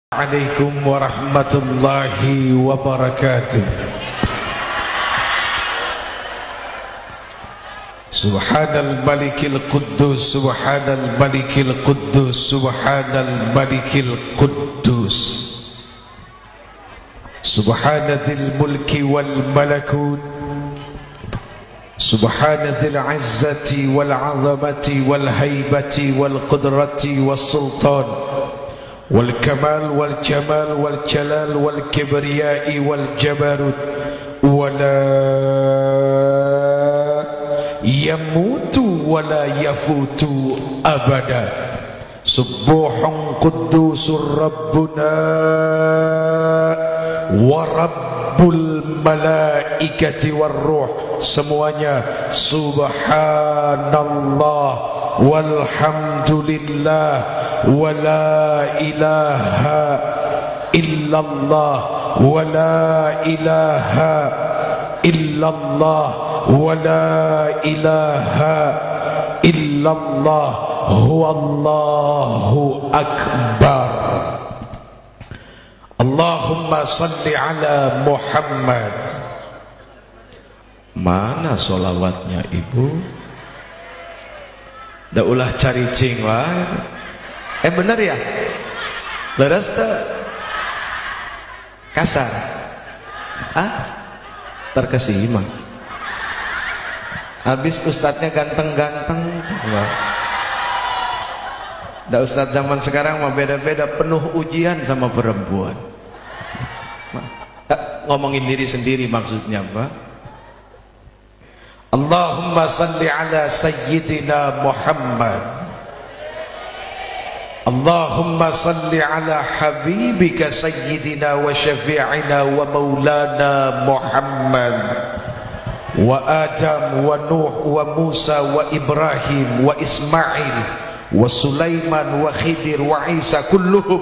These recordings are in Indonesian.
Assalamualaikum warahmatullahi wabarakatuh. Subhanal malikil quddus, subhanal malikil quddus, subhanal malikil quddus, subhanadzil mulki wal malakut, subhanadzil izzati wal azamati wal haibati wal qudrati was sultan wal kamal wal jamal wal jalal wal kibriyai wal jabarut wala yamutu wala yafutu abada. Subuhun quddusur rabbuna wa rabbul malaikati war ruh. Semuanya subhanallah walhamdulillah wa la ilaha illallah wa la ilaha illallah wa la ilaha illallah huwallahu akbar. Allahumma salli ala Muhammad. Mana solawatnya ibu? Dah ulah cari cing wah. Benar ya? Leres tak? Kasar? Terkesima. Habis ustadznya ganteng-ganteng. Dah ustadz zaman sekarang mah beda-beda, penuh ujian sama perempuan. Ngomongin diri sendiri maksudnya Pak. Allahumma salli ala sayyidina Muhammad. Allahumma salli ala habibika sayyidina wa syafi'ina wa maulana Muhammad wa Adam wa Nuh wa Musa wa Ibrahim wa Ismail wa Sulaiman wa Khidir wa Isa kulluhum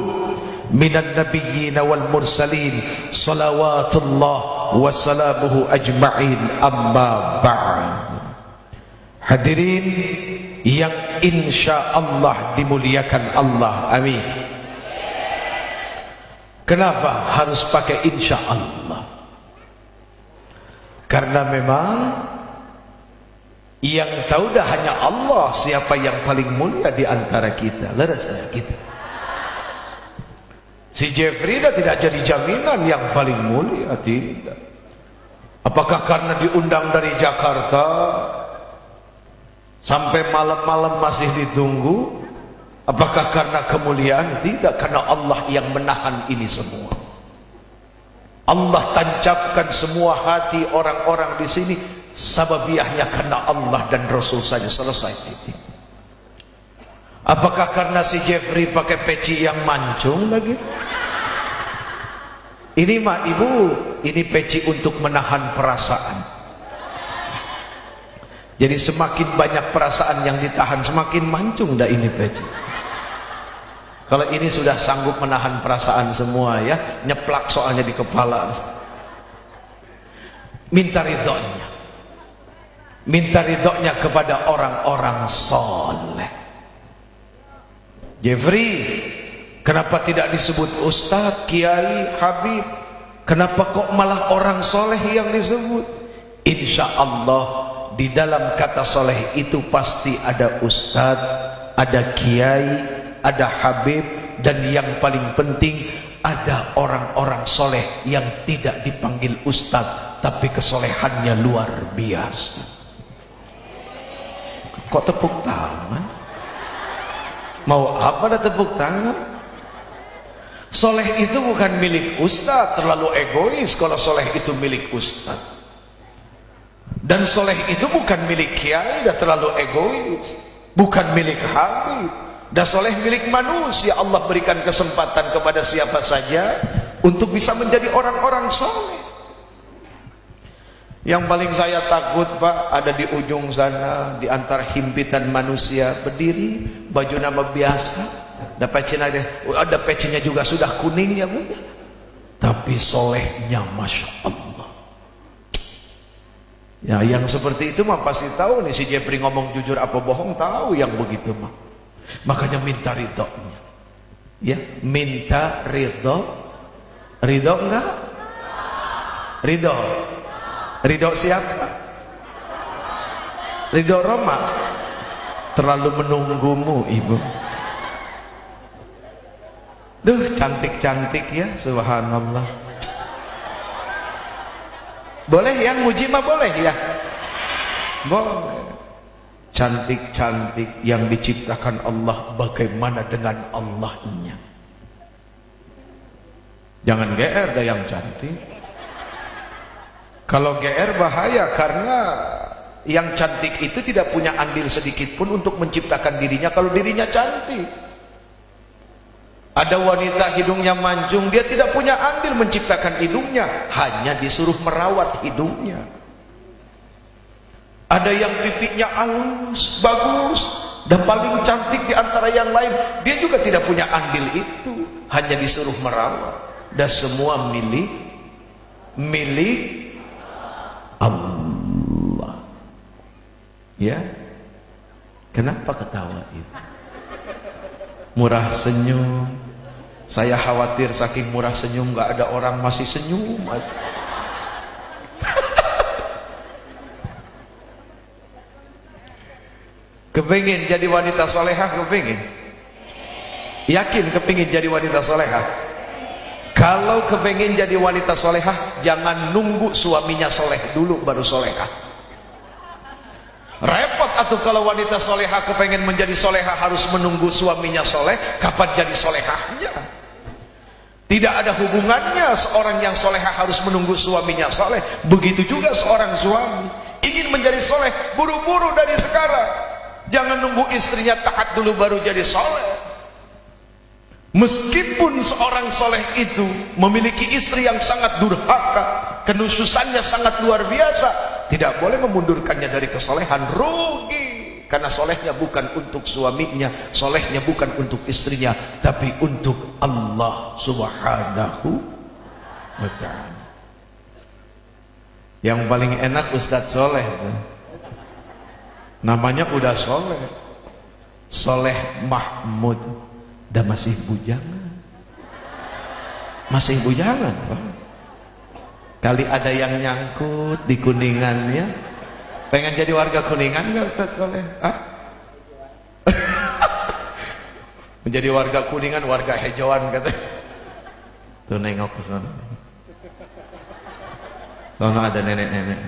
minan nabiyyin wal mursalin salawatullah wa salamuhu ajma'in amma ba'd. Hadirin yang insya Allah dimuliakan Allah, amin. Kenapa harus pakai insya Allah? Karena memang yang tahu dah hanya Allah siapa yang paling mulia di antara kita. Lerasnya kita. Si Jeffrey dah tidak jadi jaminan yang paling mulia, tidak. Apakah karena diundang dari Jakarta sampai malam-malam masih ditunggu? Apakah karena kemuliaan? Tidak, karena Allah yang menahan ini semua. Allah tancapkan semua hati orang-orang di sini, sababiahnya karena Allah dan Rasul saja, selesai titik. Apakah karena si Jeffrey pakai peci yang mancung lagi? Ini mah ibu, ini peci untuk menahan perasaan. Jadi semakin banyak perasaan yang ditahan, semakin mancung dah ini peci. Kalau ini sudah sanggup menahan perasaan semua ya, nyeplak soalnya di kepala. Minta ridhonya. Minta ridhonya kepada orang-orang soleh. Jeffrey, kenapa tidak disebut ustadz, kiai, habib? Kenapa kok malah orang soleh yang disebut? Insya Allah di dalam kata soleh itu pasti ada ustadz, ada kiai, ada habib, dan yang paling penting ada orang-orang soleh yang tidak dipanggil ustadz tapi kesolehannya luar biasa. Kok tepuk tangan? Mau apa dah tepuk tangan? Soleh itu bukan milik ustadz, terlalu egois kalau soleh itu milik ustadz. Dan soleh itu bukan milik kiai, dah terlalu egois. Bukan milik habib, dah soleh milik manusia. Allah berikan kesempatan kepada siapa saja untuk bisa menjadi orang-orang soleh. Yang paling saya takut Pak, ada di ujung sana, di antara himpitan manusia, berdiri, baju nama biasa, ada pecinya juga sudah kuning ya Bu, tapi solehnya Masya Allah. Ya yang seperti itu mah pasti tahu nih, si Jeffrey ngomong jujur apa bohong, tahu yang begitu mah. Makanya minta ridhonya. Ya, minta ridho. Ridho enggak? Ridho. Ridho siapa? Ridho Roma. Terlalu menunggumu ibu. Duh, cantik-cantik ya, subhanallah. Boleh yang muji mah boleh ya? Boleh. Cantik-cantik yang diciptakan Allah, bagaimana dengan Allahnya? Jangan GR dah yang cantik. Kalau GR bahaya, karena yang cantik itu tidak punya andil sedikit pun untuk menciptakan dirinya kalau dirinya cantik. Ada wanita hidungnya mancung, dia tidak punya andil menciptakan hidungnya, hanya disuruh merawat hidungnya. Ada yang pipinya halus, bagus, dan paling cantik di antara yang lain, dia juga tidak punya andil itu, hanya disuruh merawat. Dan semua milik Allah. Ya, kenapa ketawa itu? Murah senyum. Saya khawatir saking murah senyum gak ada orang masih senyum aja. Kepingin jadi wanita solehah? Kepingin? Yakin kepingin jadi wanita solehah? Kalau kepingin jadi wanita solehah, jangan nunggu suaminya soleh dulu baru solehah. Repot atau kalau wanita solehah kepengen menjadi solehah harus menunggu suaminya soleh. Kapan jadi solehahnya? Tidak ada hubungannya seorang yang solehah harus menunggu suaminya soleh. Begitu juga seorang suami ingin menjadi soleh, buru-buru dari sekarang. Jangan nunggu istrinya taat dulu baru jadi soleh. Meskipun seorang soleh itu memiliki istri yang sangat durhaka, kenususannya sangat luar biasa, tidak boleh memundurkannya dari kesolehan. Rugi. Karena solehnya bukan untuk suaminya, solehnya bukan untuk istrinya, tapi untuk Allah Subhanahu wa ta'ala. Yang paling enak Ustadz soleh, namanya udah soleh, Soleh Mahmud, dan masih bujangan. Masih bujangan, Pak. Kali ada yang nyangkut di Kuningannya. Pengen jadi warga Kuningan nggak Ustaz Soleh? Ah? Menjadi warga Kuningan, warga hijauan kata. Tuh nengok ke sana. Sana ada nenek-nenek.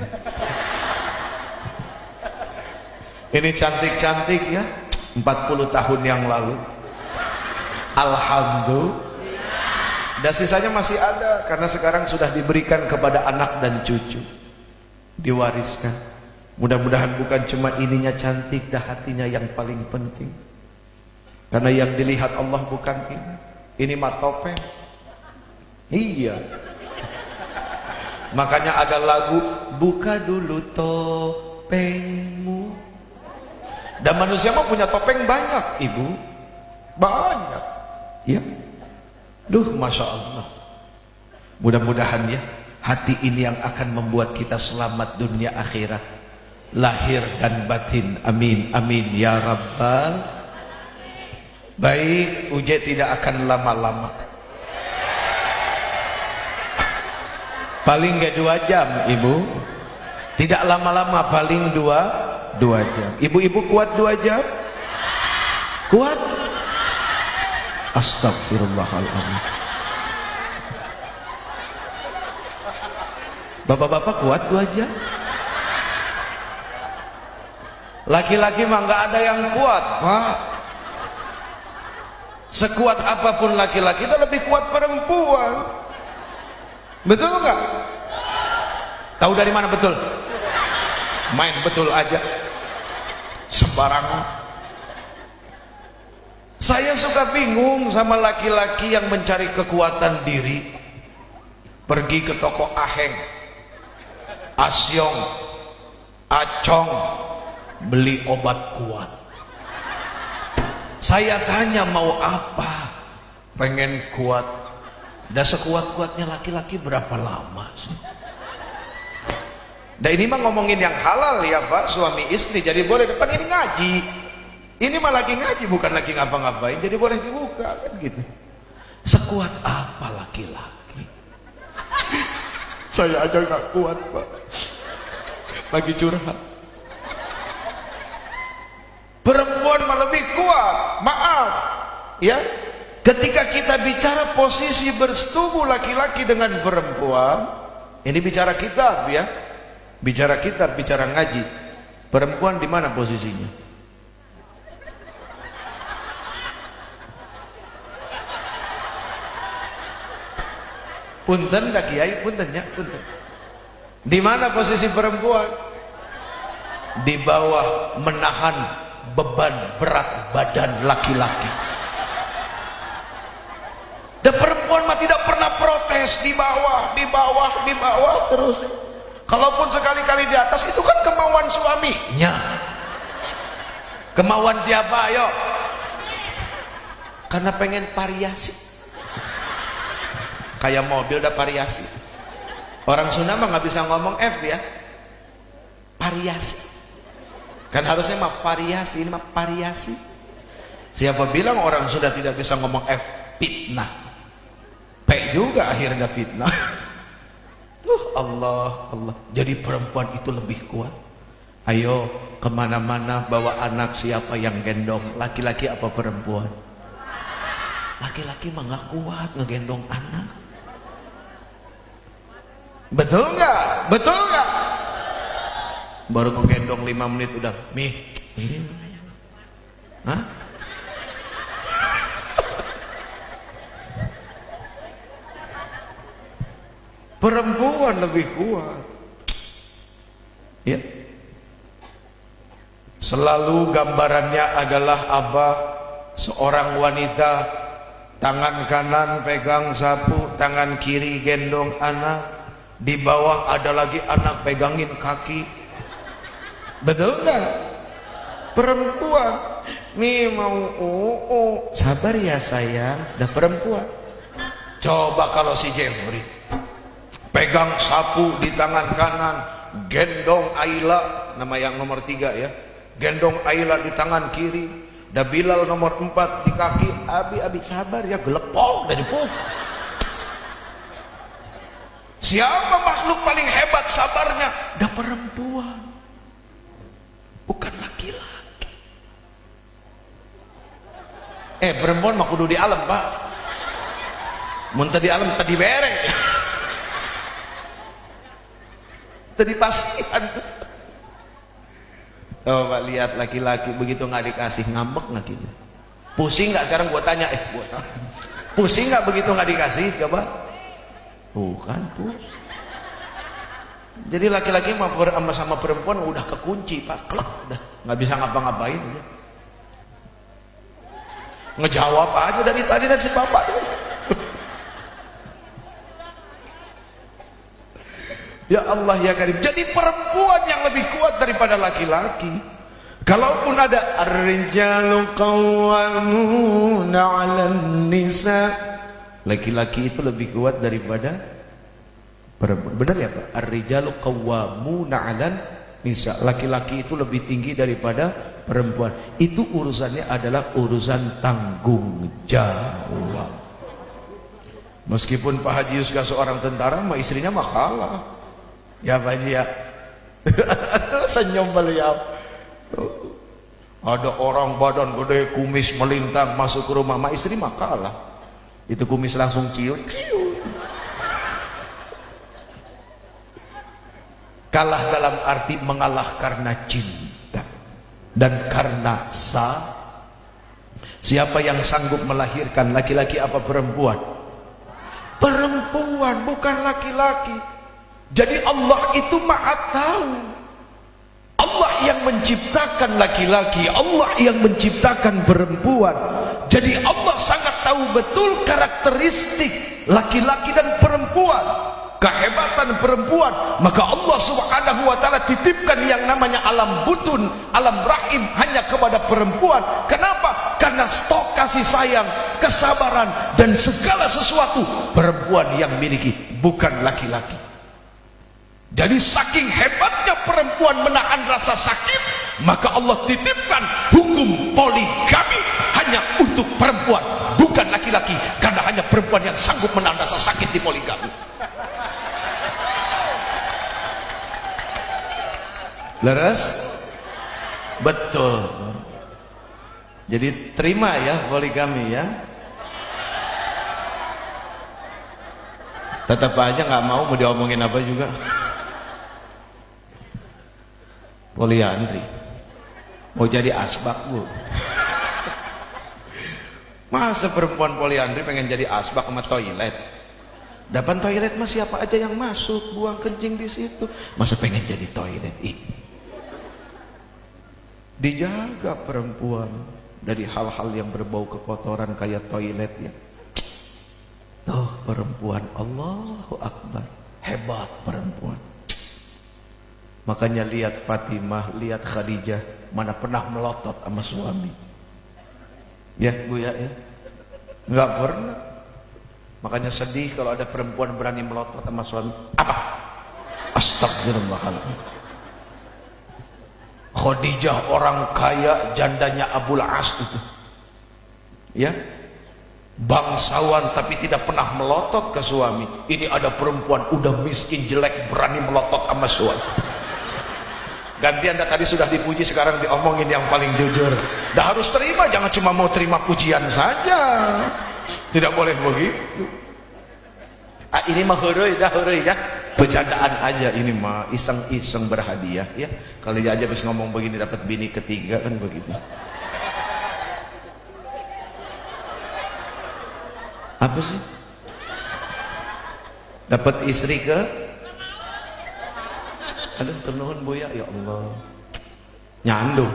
Ini cantik-cantik ya, 40 tahun yang lalu. Alhamdulillah. Dan sisanya masih ada karena sekarang sudah diberikan kepada anak dan cucu. Diwariskan. Mudah-mudahan bukan cuma ininya cantik, dah hatinya yang paling penting. Karena yang dilihat Allah bukan ini. Ini mah topeng. Iya. Makanya ada lagu, buka dulu topengmu. Dan manusia mah punya topeng banyak, Ibu. Banyak. Ya. Duh, Masya Allah. Mudah-mudahan ya, hati ini yang akan membuat kita selamat dunia akhirat. Lahir dan batin, amin amin ya rabbal. Baik, Uje tidak akan lama-lama, paling gak 2 jam Ibu, tidak lama-lama, paling 2 jam. Ibu-ibu kuat 2 jam? Kuat? Astagfirullahaladzim. Bapak-bapak kuat 2 jam? Laki-laki mah nggak ada yang kuat, Pak. Sekuat apapun laki-laki, itu lebih kuat perempuan. Betul nggak? Tahu dari mana betul? Main betul aja. Sembarangan. Saya suka bingung sama laki-laki yang mencari kekuatan diri. Pergi ke toko Aheng, Asyong, Acong, beli obat kuat. Saya tanya mau apa? Pengen kuat. Dan sekuat-kuatnya laki-laki berapa lama sih? Dan ini mah ngomongin yang halal ya Pak, suami istri. Jadi boleh, depan ini ngaji. Ini mah lagi ngaji, bukan lagi ngapa-ngapain, jadi boleh dibuka kan gitu. Sekuat apa laki-laki? Saya aja nggak kuat, Pak. Lagi curhat. Perempuan mah lebih kuat. Maaf, ya. Ketika kita bicara posisi bersetubuh laki-laki dengan perempuan, ini bicara kitab ya. Bicara kitab, bicara ngaji. Perempuan di mana posisinya? Punten dah kiai, punten ya, punten. Di mana posisi perempuan? Di bawah menahan beban berat badan laki-laki. Dan perempuan mah tidak pernah protes, di bawah, di bawah, di bawah terus. Kalaupun sekali-kali di atas itu kan kemauan suaminya. Kemauan siapa? Ayo. Karena pengen variasi. Kayak mobil ada variasi. Orang Sunda mah nggak bisa ngomong F ya, variasi. Kan harusnya mah variasi, ini mah variasi. Siapa bilang orang Sunda tidak bisa ngomong F? Fitnah. P juga akhirnya fitnah. Allah, Allah. Jadi perempuan itu lebih kuat. Ayo kemana-mana bawa anak, siapa yang gendong? Laki-laki apa perempuan? Laki-laki mah nggak kuat ngegendong anak. Betul nggak? Betul nggak? Baru ngegendong 5 menit udah mih. Hah? Perempuan lebih kuat. Ya. Selalu gambarannya adalah apa? Seorang wanita, tangan kanan pegang sapu, tangan kiri gendong anak. Di bawah ada lagi anak pegangin kaki. Betul nggak? Perempuan nih mau sabar ya sayang. Dah perempuan. Coba kalau si Jeffrey pegang sapu di tangan kanan, gendong Ayla, nama yang nomor 3 ya, gendong Ayla di tangan kiri, dah Bilal nomor 4 di kaki. Abi sabar ya, gelepok dari pup. Siapa makhluk paling hebat sabarnya? Dah perempuan, bukan laki-laki. Perempuan mah kudu di alam, Pak. Muntah di alam tadi bere. Tadi pasihan. Coba lihat laki-laki begitu nggak dikasih ngambek nggak gitu? Pusing nggak sekarang? Gua tanya, pusing nggak begitu nggak dikasih? Coba. Bukan pus. Jadi laki-laki sama perempuan udah kekunci, Pak. Klek, udah nggak bisa ngapa-ngapain. Ngejawab aja dari tadi si bapak tuh. Ya Allah ya Karim. Jadi perempuan yang lebih kuat daripada laki-laki. Kalaupun ada ar-rijalu qawwamuna 'alan nisa, laki-laki itu lebih kuat daripada perempuan. Benar ya Pak? Ar-rijalu qawwamuna 'alan nisa. Laki-laki itu lebih tinggi daripada perempuan. Itu urusannya adalah urusan tanggung jawab. Meskipun Pak Haji Yuska seorang tentara, mah istrinya mah kalah. Ya Pak Haji ya. Senyum beliau. Ada orang badan gede, kumis melintang masuk ke rumah, mah istri mah kalah. Itu kumis langsung ciut-ciut. Kalah dalam arti mengalah karena cinta dan karena siapa yang sanggup melahirkan, laki-laki apa perempuan? Perempuan, bukan laki-laki. Jadi Allah itu Maha tahu. Allah yang menciptakan laki-laki, Allah yang menciptakan perempuan. Jadi Allah sangat tahu betul karakteristik laki-laki dan perempuan, kehebatan perempuan. Maka Allah Subhanahu wa taala titipkan yang namanya alam butun, alam rahim hanya kepada perempuan. Kenapa? Karena stok kasih sayang, kesabaran dan segala sesuatu perempuan yang miliki, bukan laki-laki. Jadi saking hebatnya perempuan menahan rasa sakit, maka Allah titipkan hukum poligami hanya untuk perempuan, bukan laki-laki, karena hanya perempuan yang sanggup menahan rasa sakit di poligami. Leres? Betul. Jadi terima ya poligami ya. Tetap aja nggak mau diomongin apa juga. Poliandri. Mau jadi asbak bu. Masa perempuan poliandri pengen jadi asbak sama toilet? Depan toilet mah siapa aja yang masuk buang kencing di situ. Masa pengen jadi toilet? Dijaga perempuan dari hal-hal yang berbau kekotoran kayak toilet ya. Oh perempuan, Allahu Akbar, hebat perempuan. Makanya lihat Fatimah, lihat Khadijah, mana pernah melotot sama suami. Ya Bu ya, nggak pernah. Makanya sedih kalau ada perempuan berani melotot sama suami. Apa? Astagfirullahaladzim. Khadijah orang kaya, jandanya Abul As itu. Ya, bangsawan tapi tidak pernah melotot ke suami. Ini ada perempuan udah miskin jelek berani melotot sama suami. Gantian tadi sudah dipuji, sekarang diomongin yang paling jujur. Dah harus terima, jangan cuma mau terima pujian saja. Tidak boleh begitu. Ini mah heureui dah heureui ya. Bercandaan aja ini mah, iseng-iseng berhadiah ya. Kalau dia aja bisa ngomong begini dapat bini ketiga kan begitu. Apa sih? Dapat istri ke? Aduh, ternuhun Bu ya, ya Allah. Nyandung.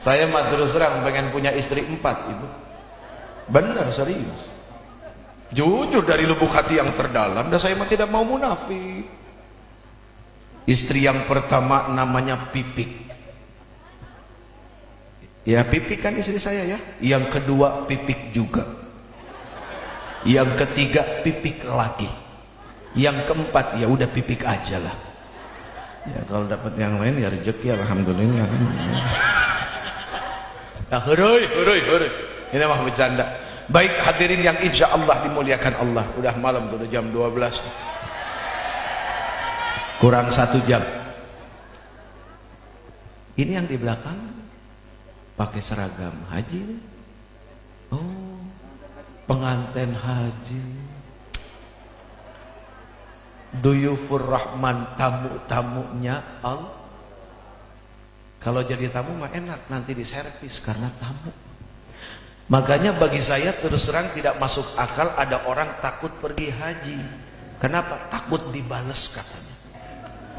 Saya mah terus terang pengen punya istri 4, Ibu. Benar, serius. Jujur dari lubuk hati yang terdalam, dan saya mah tidak mau munafik. Istri yang pertama namanya Pipik. Ya Pipik kan istri saya ya. Yang kedua Pipik juga. Yang ketiga Pipik lagi. Yang keempat ya udah Pipik aja lah. Ya kalau dapat yang lain ya rezeki alhamdulillah. Nah, hurui. Ini mah bercanda. Baik hadirin yang insya Allah dimuliakan Allah. Udah malam tuh, udah jam 12. Kurang 1 jam. Ini yang di belakang pakai seragam haji. Oh, pengantin haji. Duyufur Rahman, tamu-tamunya Allah. Kalau jadi tamu mah enak, nanti diservis karena tamu. Makanya bagi saya terus terang tidak masuk akal ada orang takut pergi haji. Kenapa? Takut dibales katanya.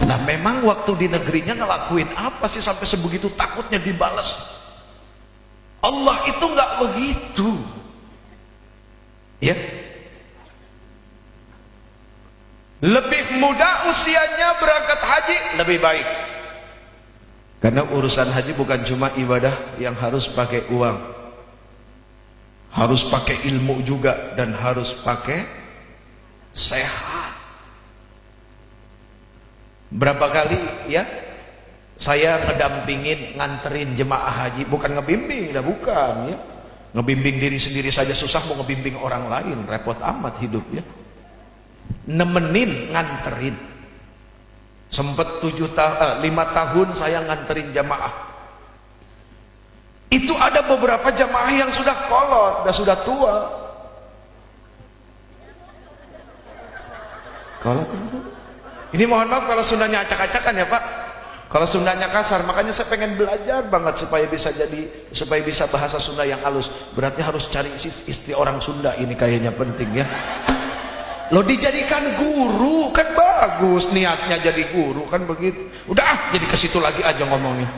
Nah memang waktu di negerinya ngelakuin apa sih sampai sebegitu takutnya dibales? Allah itu nggak begitu. Ya. Lebih muda usianya berangkat haji lebih baik. Karena urusan haji bukan cuma ibadah yang harus pakai uang. Harus pakai ilmu juga dan harus pakai sehat. Berapa kali ya saya ngedampingin nganterin jemaah haji, bukan ngebimbing, dah bukan ya. Ngebimbing diri sendiri saja susah, mau ngebimbing orang lain repot amat hidup ya. Nemenin nganterin. Sempet 5 tahun saya nganterin jamaah. Itu ada beberapa jamaah yang sudah kolot dan sudah tua. Kolot ini mohon maaf kalau Sundanya acak-acakan ya Pak. Kalau Sundanya kasar, makanya saya pengen belajar banget supaya bisa bahasa Sunda yang halus. Berarti harus cari istri orang Sunda ini kayaknya penting ya. Lo dijadikan guru kan bagus, niatnya jadi guru kan begitu. Udah jadi ke situ lagi aja ngomongnya.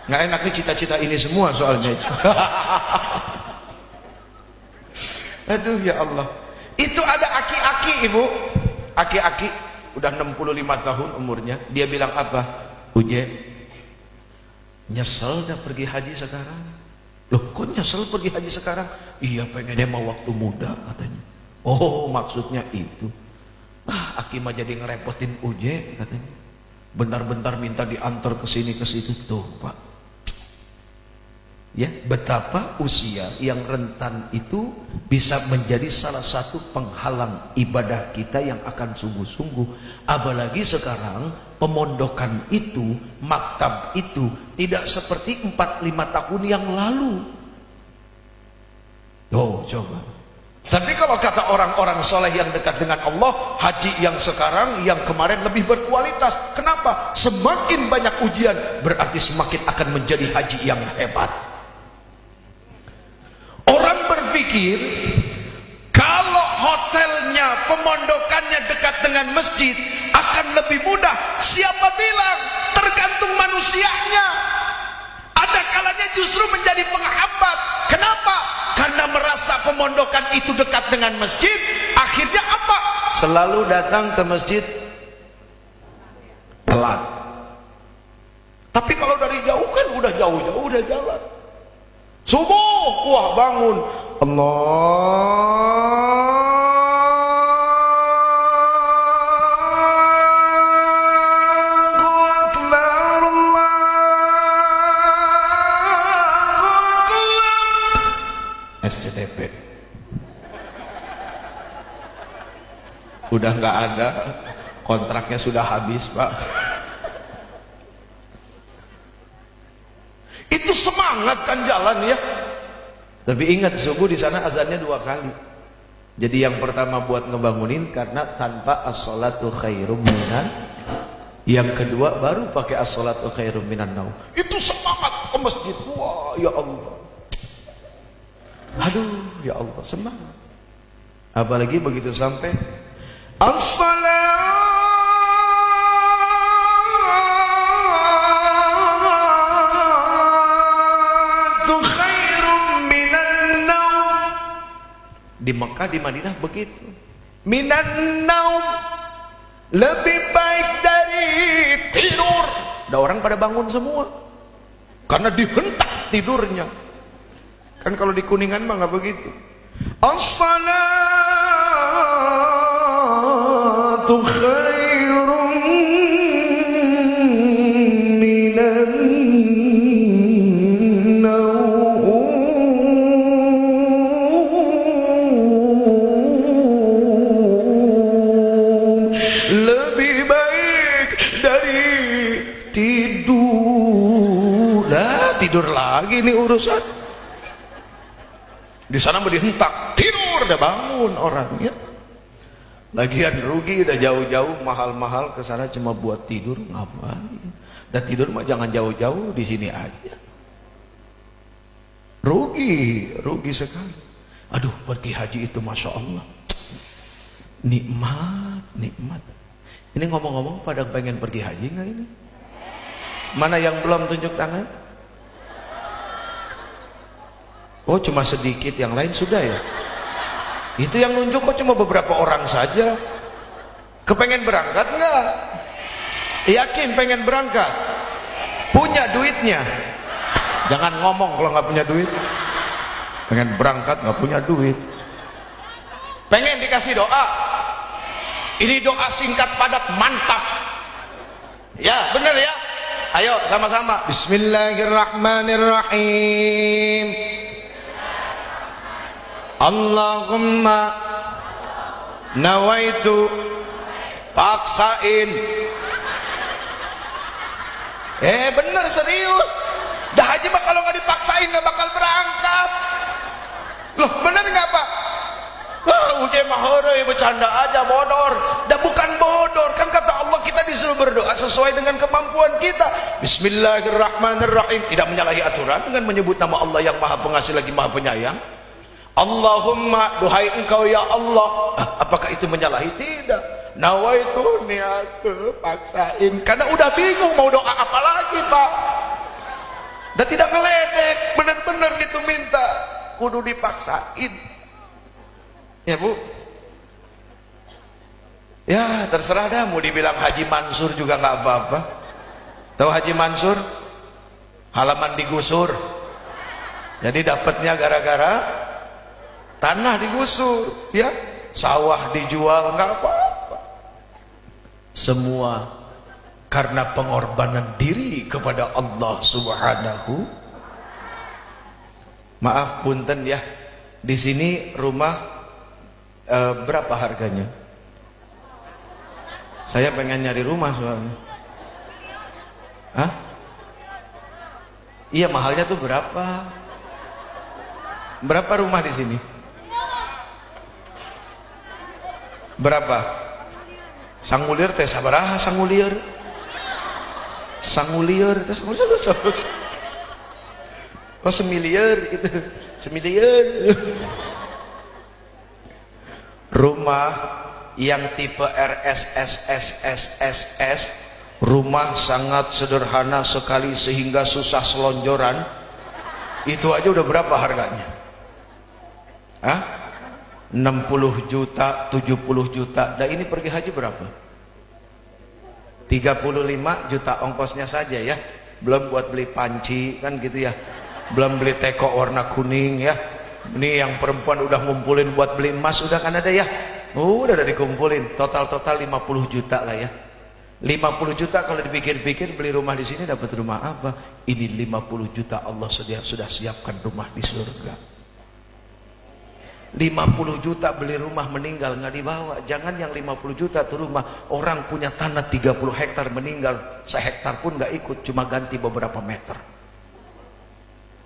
Nggak enak nih cita-cita ini semua soalnya. Aduh ya Allah. Itu ada aki-aki Ibu. Aki-aki udah 65 tahun umurnya. Dia bilang apa? Uje, nyesel dah pergi haji sekarang. Loh kok nyesel pergi haji sekarang? Iya pengennya mau waktu muda katanya. Oh maksudnya itu. Aki mah jadi ngerepotin Uje katanya. bentar-bentar minta diantar ke sini ke situ. Tuh Pak, ya, betapa usia yang rentan itu bisa menjadi salah satu penghalang ibadah kita yang akan sungguh-sungguh. Apalagi sekarang pemondokan itu, maktab itu tidak seperti 4-5 tahun yang lalu. Oh, coba. Tapi kalau kata orang-orang soleh yang dekat dengan Allah, haji yang sekarang, yang kemarin lebih berkualitas. Kenapa? Semakin banyak ujian, berarti semakin akan menjadi haji yang hebat. Orang berpikir kalau hotelnya, pemondokannya dekat dengan masjid akan lebih mudah. Siapa bilang? Tergantung manusianya. Ada kalanya justru menjadi penghambat. Kenapa? Karena merasa pemondokan itu dekat dengan masjid, akhirnya apa? Selalu datang ke masjid telat. Tapi kalau dari jauh kan udah jauh-jauh udah jalan. Subuh, wah bangun, Allah SCTP udah nggak ada, kontraknya sudah habis Pak. Itu semangat kan jalan ya. Tapi ingat, subuh di sana azannya 2 kali. Jadi yang pertama buat ngebangunin karena tanpa as-salatu khairum minan. Yang kedua baru pakai as-salatu khairum minan naum. Itu semangat ke masjid. Wah, ya Allah. Aduh, ya Allah, semangat. Apalagi begitu sampai as-salatu khairum minan naum. Di Mekah, di Madinah begitu. Minan naum, lebih baik dari tidur. Ada orang pada bangun semua karena dihentak tidurnya. Kan kalau di Kuningan mah nggak begitu. As-salatu khairum minan naum. Lebih baik dari tidur. Nah, tidur lagi nih urusan. Di sana mau dihentak, tidur, udah bangun orangnya. Lagian rugi, udah jauh-jauh mahal-mahal ke sana cuma buat tidur, ngapain? Dan tidur mah jangan jauh-jauh, di sini aja. Rugi sekali. Aduh, pergi haji itu masya Allah, nikmat. Ini ngomong-ngomong pada pengen pergi haji nggak ini? Mana yang belum tunjuk tangan? Oh, cuma sedikit, yang lain sudah ya. Itu yang nunjuk kok cuma beberapa orang saja. Kepengen berangkat nggak? Yakin pengen berangkat? Punya duitnya? Jangan ngomong kalau nggak punya duit. Pengen berangkat nggak punya duit. Pengen dikasih doa? Ini doa singkat padat mantap. Ya bener ya. Ayo sama-sama. Bismillahirrahmanirrahim. Allahumma nawaitu, paksain. Bener serius. Dah haji mah kalau nggak dipaksain nggak bakal berangkat. Loh bener nggak Pak? Uje mahore bercanda aja, bodor. Dah bukan bodor, kan kata Allah kita disuruh berdoa sesuai dengan kemampuan kita. Bismillahirrahmanirrahim. Tidak menyalahi aturan dengan menyebut nama Allah yang Maha Pengasih lagi Maha Penyayang. Allahumma, duhai engkau ya Allah. Apakah itu menyalahi? Tidak. Nawaitu, niat, paksain. Karena udah bingung mau doa apa lagi Pak. Dan tidak ngeledek, bener-bener gitu minta. Kudu dipaksain. Ya Bu. Ya terserah dah, mau dibilang Haji Mansur juga nggak apa-apa. Tahu Haji Mansur? Halaman digusur. Jadi dapatnya gara-gara tanah digusur, ya, sawah dijual, nggak apa-apa. Semua karena pengorbanan diri kepada Allah Subhanahu. Maaf punten ya, di sini rumah berapa harganya? Saya pengen nyari rumah soalnya. Hah? Iya, mahalnya tuh berapa? Berapa rumah di sini? Berapa? Sangulir teh sabaraha sangulir? Sangulir teh oh semiliar gitu, semiliar. Rumah yang tipe RSSSSSS, rumah sangat sederhana sekali sehingga susah selonjoran, itu aja udah berapa harganya? Hah? 60 juta, 70 juta. Dan ini pergi haji berapa? 35 juta ongkosnya saja ya, belum buat beli panci kan gitu ya, belum beli teko warna kuning ya. Ini yang perempuan udah ngumpulin buat beli emas udah kan ada ya, udah dikumpulin, total 50 juta lah ya. 50 juta kalau dipikir-pikir beli rumah di sini dapat rumah apa? Ini 50 juta Allah sudah siapkan rumah di surga. 50 juta beli rumah meninggal nggak dibawa. Jangan yang 50 juta tuh rumah, orang punya tanah 30 hektar meninggal, sehektar pun nggak ikut, cuma ganti beberapa meter.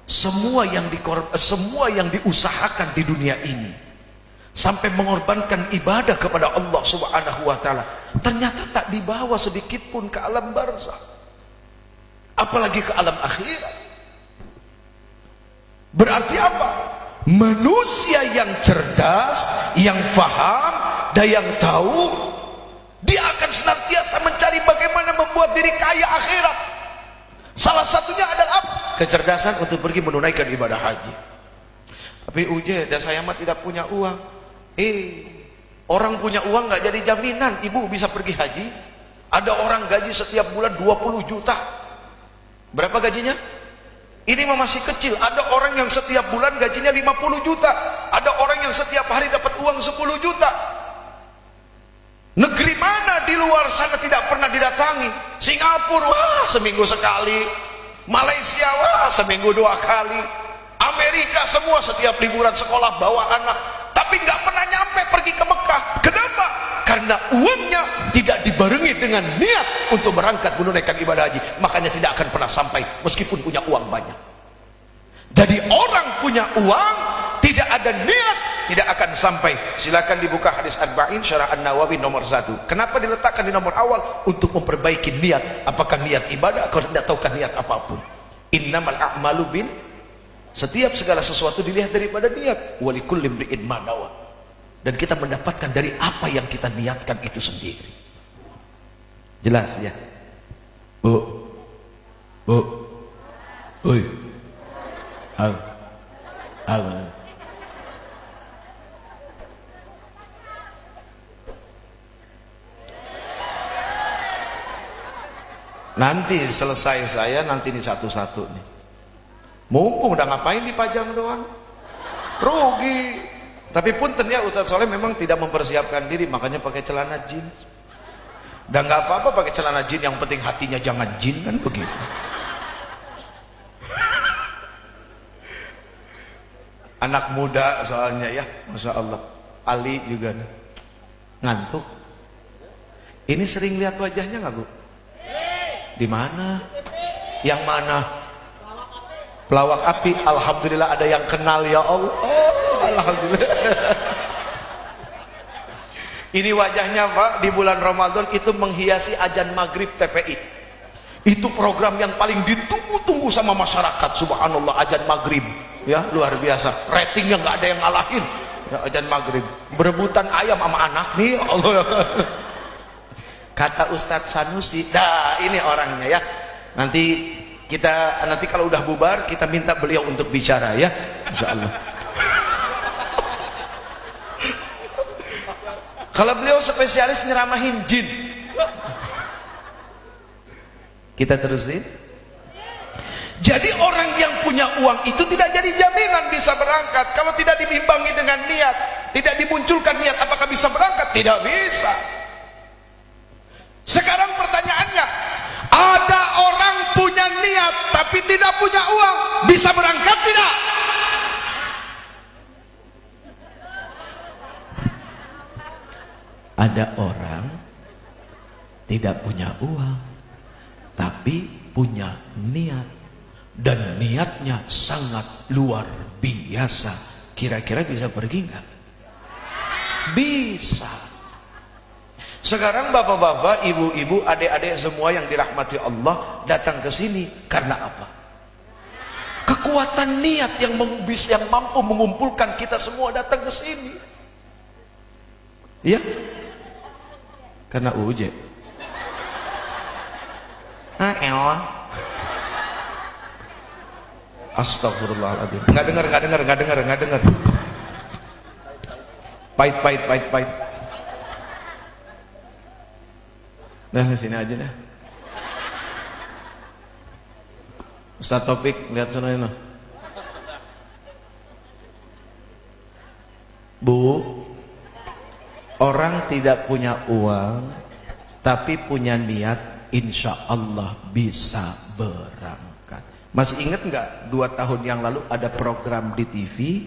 Semua yang diusahakan di dunia ini sampai mengorbankan ibadah kepada Allah Subhanahu wa taala, ternyata tak dibawa sedikit pun ke alam barzakh, apalagi ke alam akhirat. Berarti apa? Manusia yang cerdas, yang faham dan yang tahu, dia akan senantiasa mencari bagaimana membuat diri kaya akhirat. Salah satunya adalah apa? Kecerdasan untuk pergi menunaikan ibadah haji. Tapi uje, dan saya mah tidak punya uang. Orang punya uang nggak jadi jaminan ibu bisa pergi haji. Ada orang gaji setiap bulan 20 juta. Berapa gajinya? Ini masih kecil. Ada orang yang setiap bulan gajinya 50 juta. Ada orang yang setiap hari dapat uang 10 juta. Negeri mana di luar sana tidak pernah didatangi? Singapura, wah seminggu sekali. Malaysia, wah seminggu 2 kali. Amerika semua setiap liburan sekolah bawa anak. Tapi nggak pernah nyampe pergi ke Mekah. Kenapa? Karena uangnya tidak dibarengi dengan niat untuk berangkat menunaikan ibadah haji. Makanya tidak akan pernah sampai meskipun punya uang banyak. Jadi orang punya uang tidak ada niat, tidak akan sampai. Silakan dibuka hadis Arba'in Syarah An-Nawawi nomor 1. Kenapa diletakkan di nomor awal? Untuk memperbaiki niat. Apakah niat ibadah atau tidak tahukah niat apapun. Innamal a'malu bin, setiap segala sesuatu dilihat daripada niat. Walikulli imri'in ma nawa. Dan kita mendapatkan dari apa yang kita niatkan itu sendiri. Jelas ya? Bu. Oi. Nanti selesai saya, nanti ini satu-satu nih. Mumpung udah ngapain dipajang doang? Rugi. Tapi punten ya, Ustaz Soleh memang tidak mempersiapkan diri, makanya pakai celana jeans. Dan nggak apa-apa pakai celana jeans, yang penting hatinya jangan jin, kan begitu. Anak muda soalnya ya, Masya Allah. Ali juga nih. Ngantuk. Ini sering lihat wajahnya nggak Bu? Di mana? Yang mana? Pelawak api. Alhamdulillah ada yang kenal ya Allah. Alhamdulillah. Ini wajahnya Pak di bulan Ramadan itu menghiasi azan maghrib TPI. Itu program yang paling ditunggu-tunggu sama masyarakat. Subhanallah, azan maghrib ya, luar biasa. Ratingnya nggak ada yang ngalahin ya, azan maghrib. Berebutan ayam sama anak nih Allah. Kata Ustadz Sanusi, dah ini orangnya ya. Nanti kalau udah bubar kita minta beliau untuk bicara ya, insyaallah. Kalau beliau spesialis nyeramahin jin. Kita terusin. Jadi orang yang punya uang itu tidak jadi jaminan bisa berangkat kalau tidak diimbangi dengan niat, tidak dimunculkan niat. Apakah bisa berangkat? Tidak bisa. Sekarang pertanyaannya, orang punya niat tapi tidak punya uang, bisa berangkat tidak? Ada orang tidak punya uang tapi punya niat, dan niatnya sangat luar biasa. Kira-kira bisa pergi nggak? Bisa. Sekarang bapak-bapak, ibu-ibu, adik-adik semua yang dirahmati Allah datang ke sini karena apa? Kekuatan niat yang mampu mengumpulkan kita semua datang ke sini. Iya? Karena uje. Astagfirullahaladzim. Nggak dengar. Pahit. Nah, sini aja dah. Ustaz Topik, lihat sana ini. Bu, orang tidak punya uang tapi punya niat, insya Allah bisa berangkat. Masih ingat nggak 2 tahun yang lalu ada program di TV,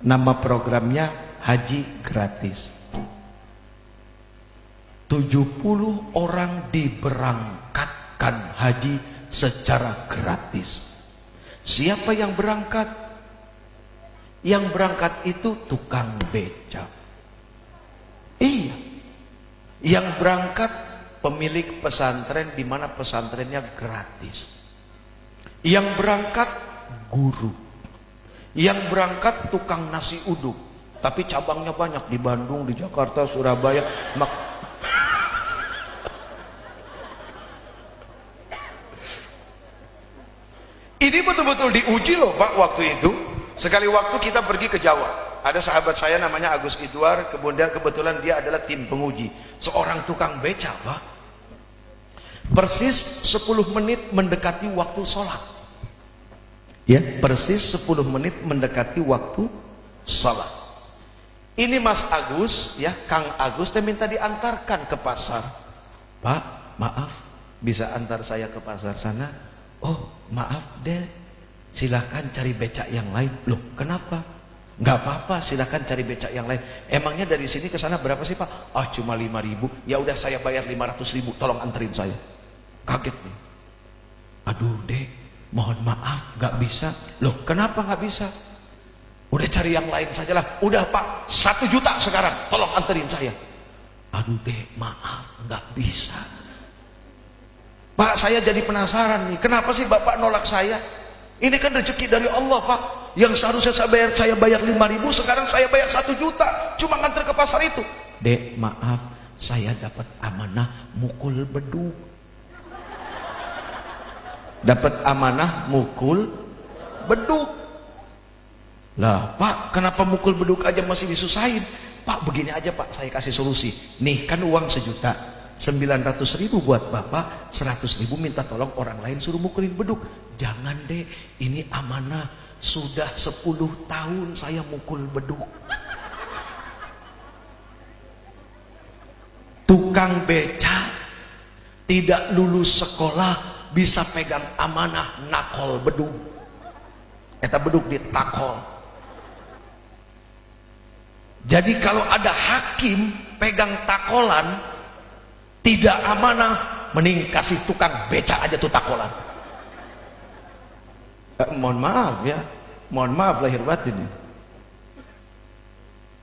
nama programnya Haji Gratis. 70 orang diberangkatkan haji secara gratis. Siapa yang berangkat? Yang berangkat itu tukang becak. Iya. Yang berangkat pemilik pesantren, di mana pesantrennya gratis. Yang berangkat guru. Yang berangkat tukang nasi uduk, tapi cabangnya banyak di Bandung, di Jakarta, Surabaya. Ini betul-betul diuji loh Pak waktu itu. Sekali waktu kita pergi ke Jawa, ada sahabat saya namanya Agus Idwar, kebetulan dia adalah tim penguji, seorang tukang beca Pak. Persis 10 menit mendekati waktu sholat, ya, persis 10 menit mendekati waktu sholat. Ini Mas Agus, ya, Kang Agus, dia minta diantarkan ke pasar. Pak, maaf, bisa antar saya ke pasar sana? Oh, maaf deh, silahkan cari becak yang lain. Loh, kenapa? Nggak apa-apa, silahkan cari becak yang lain. Emangnya dari sini ke sana berapa sih Pak? Ah, cuma 5.000. Ya udah, saya bayar 500.000, tolong anterin saya. Kaget nih. Aduh deh, mohon maaf, nggak bisa. Loh, kenapa nggak bisa? Udah cari yang lain sajalah. Udah Pak, 1 juta sekarang, tolong anterin saya. Aduh deh, maaf, nggak bisa. Pak, saya jadi penasaran nih, kenapa sih Bapak nolak saya? Ini kan rezeki dari Allah Pak. Yang seharusnya saya bayar 5.000, sekarang saya bayar 1 juta, cuma nganter ke pasar itu. Dek, maaf, saya dapat amanah mukul beduk. Dapat amanah mukul beduk. Lah Pak, kenapa mukul beduk aja masih disusahin? Pak, begini aja Pak, saya kasih solusi. Nih kan uang 1 juta, 900.000 buat Bapak, 100.000 minta tolong orang lain suruh mukulin beduk. Jangan deh, ini amanah, sudah 10 tahun saya mukul beduk. Tukang beca tidak lulus sekolah bisa pegang amanah nakol beduk. Eta beduk ditakol. Jadi kalau ada hakim pegang takolan tidak amanah, mending kasih tukang beca aja tuh takolan. Mohon maaf ya, mohon maaf lahir batin.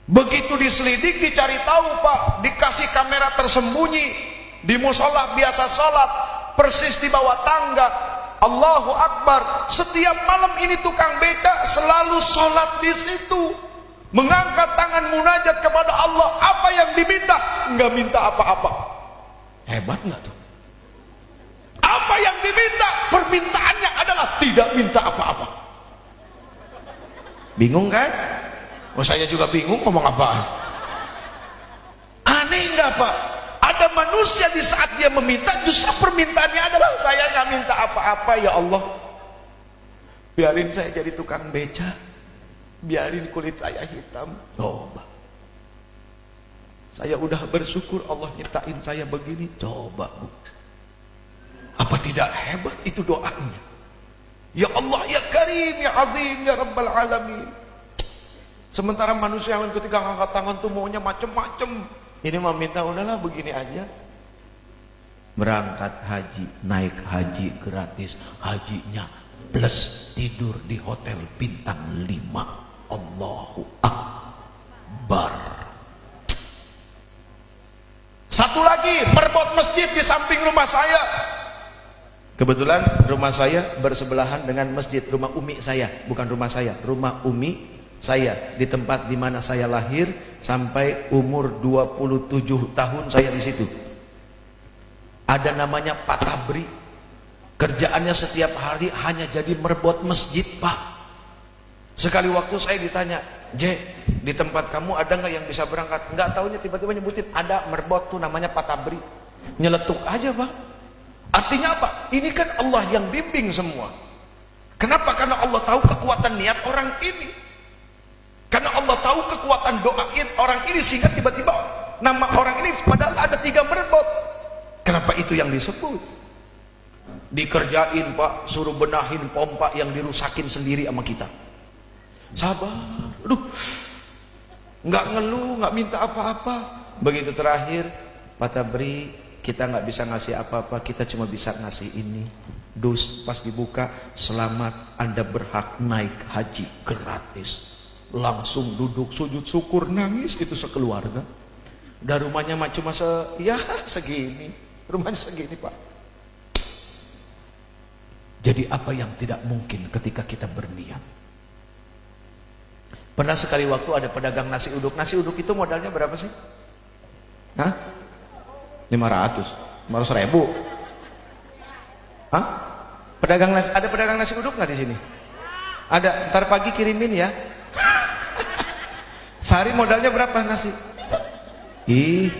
Begitu diselidik, dicari tahu Pak, dikasih kamera tersembunyi di musola biasa sholat, persis di bawah tangga. Allahu Akbar. Setiap malam ini tukang beca selalu sholat di situ, mengangkat tangan munajat kepada Allah. Apa yang diminta? Enggak minta apa-apa. Hebat nggak tuh? Apa yang diminta? Permintaannya adalah tidak minta apa-apa. Bingung kan? Oh, saya juga bingung ngomong apaan. Aneh nggak Pak? Ada manusia di saat dia meminta, justru permintaannya adalah saya nggak minta apa-apa ya Allah. Biarin saya jadi tukang beca, biarin kulit saya hitam. Coba. Saya udah bersyukur Allah nyiptain saya begini. Coba Bu. Apa Apa tidak hebat itu doanya? Ya Allah, ya Karim, ya Azim, ya Rabbal Alamin. Sementara manusia yang ketika angkat tangan tuh maunya macem-macem. Ini mah minta udahlah begini aja. Berangkat haji, naik haji gratis, hajinya plus tidur di hotel bintang 5. Allahu Akbar. Satu lagi, merbot masjid di samping rumah saya. Kebetulan rumah saya bersebelahan dengan masjid, rumah umi saya, bukan rumah saya, rumah umi saya, di tempat di mana saya lahir sampai umur 27 tahun saya di situ. Ada namanya Pak Tabri. Kerjaannya setiap hari hanya jadi merbot masjid, Pak. Sekali waktu saya ditanya, "J, di tempat kamu ada nggak yang bisa berangkat?" Nggak taunya tiba-tiba nyebutin, ada merbot tuh namanya Pak Tabri. Nyeletuk aja, Pak. Artinya apa? Ini kan Allah yang bimbing semua. Kenapa? Karena Allah tahu kekuatan niat orang ini. Karena Allah tahu kekuatan doain orang ini, sehingga tiba-tiba nama orang ini padahal ada 3 merbot. Kenapa itu yang disebut? Dikerjain, Pak, suruh benahin pompa yang dirusakin sendiri sama kita. Sabar, aduh, nggak ngeluh, nggak minta apa-apa. Begitu terakhir, Pak Tabri, kita nggak bisa ngasih apa-apa, kita cuma bisa ngasih ini. Dus, pas dibuka, selamat, Anda berhak naik haji gratis. Langsung duduk sujud syukur, nangis gitu sekeluarga. Dan rumahnya cuma segini, rumahnya segini, Pak. Jadi apa yang tidak mungkin ketika kita berniat? Pernah sekali waktu ada pedagang nasi uduk. Nasi uduk itu modalnya berapa sih? Hah? 500 ribu. Hah? Ada pedagang nasi uduk nggak di sini? Ada. Ntar pagi kirimin ya. Sehari modalnya berapa nasi? Ih.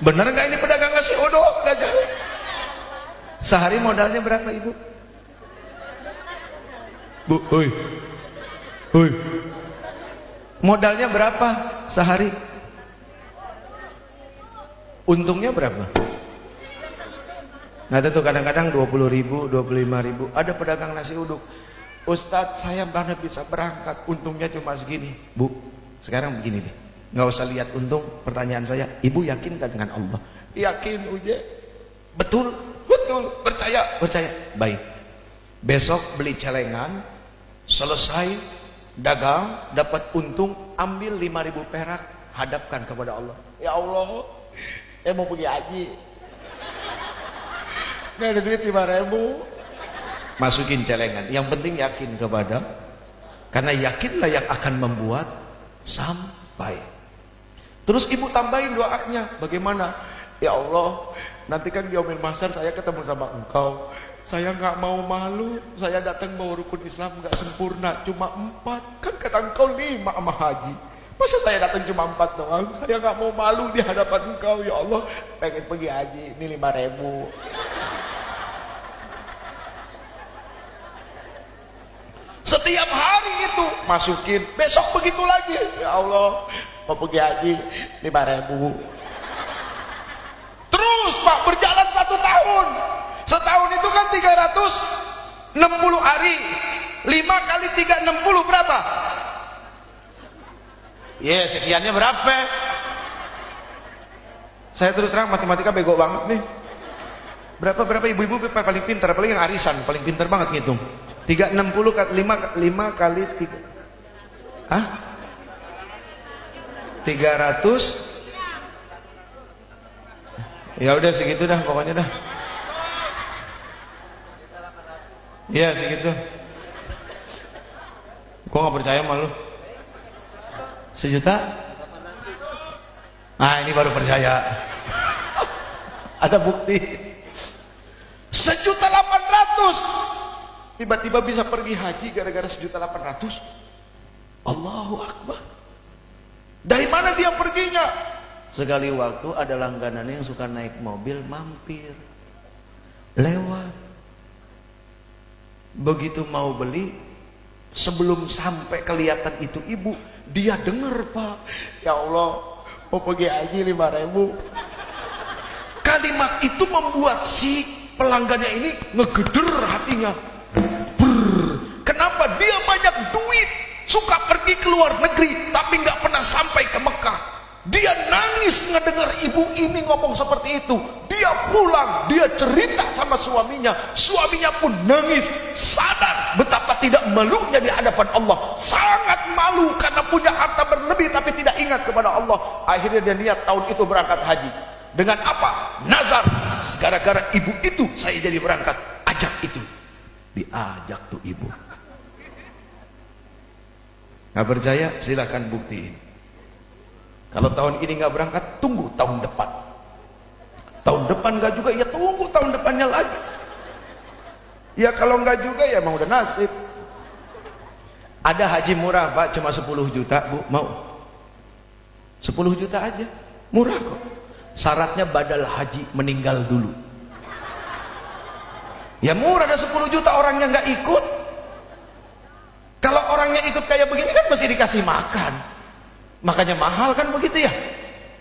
Bener nggak ini pedagang nasi uduk? Sehari modalnya berapa, Ibu? Bu, oi. Modalnya berapa sehari? Untungnya berapa? Nah itu kadang-kadang 20 ribu, 25 ribu. Ada pedagang nasi uduk, Ustadz saya mana bisa berangkat, untungnya cuma segini. Bu, sekarang begini deh, nggak usah lihat untung. Pertanyaan saya, Ibu yakin gak dengan Allah? Yakin, Uje. Betul, percaya. Baik, besok beli celengan, selesai dagang, dapat untung, ambil 5.000 perak, hadapkan kepada Allah. Ya Allah, saya mau pergi haji, nggak ada duit 5.000. Masukin celengan. Yang penting yakin kepada, karena yakinlah yang akan membuat sampai. Terus ibu tambahin doanya, bagaimana? Ya Allah, nanti kan di yaumil mahsyar saya ketemu sama engkau. Saya nggak mau malu, saya datang bawa rukun Islam nggak sempurna, cuma 4. Kan kata engkau 5 sama haji. Masa saya datang cuma 4 doang? Saya nggak mau malu di hadapan engkau. Ya Allah, pengen pergi haji, ini 5.000. Setiap hari itu masukin, besok begitu lagi. Ya Allah, mau pergi haji 5.000. Terus Pak, berjalan 1 tahun. Setahun itu kan 360 hari. 5 kali 360 berapa? Ya, sekiannya berapa? Saya terus terang matematika bego banget nih. Berapa ibu-ibu paling pintar, apalagi yang arisan, paling pintar banget ngitung. 360 kali 5 kali 3. Hah? 300. Ya udah segitu dah pokoknya dah. Iya segitu. Gua nggak percaya sama lu. 1.000.000? Ah ini baru percaya. Ada bukti. 1.800.000. Tiba-tiba bisa pergi haji gara-gara 1.800.000. Allahu Akbar. Dari mana dia perginya? Sekali waktu ada langganan yang suka naik mobil mampir, lewat. Begitu mau beli, sebelum sampai kelihatan itu ibu, dia dengar Pak. Ya Allah, mau pergi haji 5.000. Kalimat itu membuat si pelanggannya ini ngegeder hatinya. Kenapa dia banyak duit, suka pergi ke luar negeri, tapi nggak pernah sampai ke Mekah. Dia nangis ngedengar ibu ini ngomong seperti itu. Dia pulang, dia cerita sama suaminya. Suaminya pun nangis, sadar betapa tidak malunya di hadapan Allah. Sangat malu karena punya harta berlebih tapi tidak ingat kepada Allah. Akhirnya dia niat tahun itu berangkat haji. Dengan apa? Nazar. Gara-gara ibu itu saya jadi berangkat. Ajak itu. Diajak tuh ibu. Nggak percaya? Silakan buktiin. Kalau tahun ini nggak berangkat, tunggu tahun depan. Tahun depan nggak juga, ya tunggu tahun depannya lagi. Ya kalau nggak juga, ya emang udah nasib. Ada haji murah Pak, cuma 10 juta Bu, mau? 10 juta aja, murah kok. Syaratnya badal haji meninggal dulu. Ya murah, ada 10 juta orangnya nggak ikut. Kalau orangnya ikut kayak begini kan mesti dikasih makan. Makanya mahal kan begitu ya.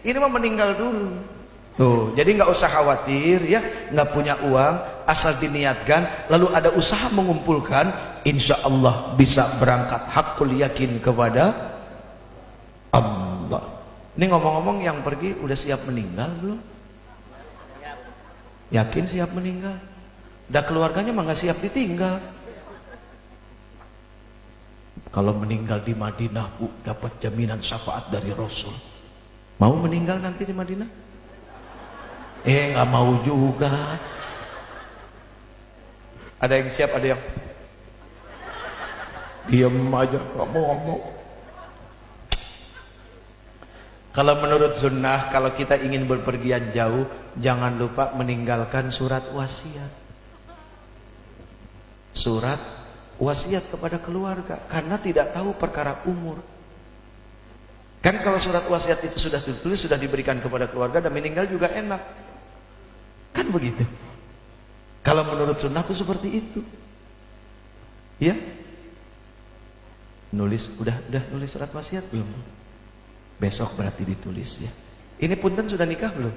Ini mah meninggal dulu. Tuh, jadi nggak usah khawatir ya, nggak punya uang, asal diniatkan, lalu ada usaha mengumpulkan, insya Allah bisa berangkat hakul yakin kepada Allah. Ini ngomong-ngomong yang pergi udah siap meninggal belum? Yakin siap meninggal? Udah keluarganya mah nggak siap ditinggal. Kalau meninggal di Madinah Bu, dapat jaminan syafaat dari Rasul. Mau meninggal nanti di Madinah? Nggak mau juga. Ada yang siap, ada yang diam aja, nggak mau ngomong. Kalau menurut sunnah, kalau kita ingin berpergian jauh, jangan lupa meninggalkan surat wasiat. Surat wasiat kepada keluarga, karena tidak tahu perkara umur. Kan kalau surat wasiat itu sudah ditulis, sudah diberikan kepada keluarga dan meninggal juga enak. Kan begitu. Kalau menurut sunnah itu seperti itu. Ya? Udah nulis surat wasiat belum? Besok berarti ditulis ya. Ini punten sudah nikah belum?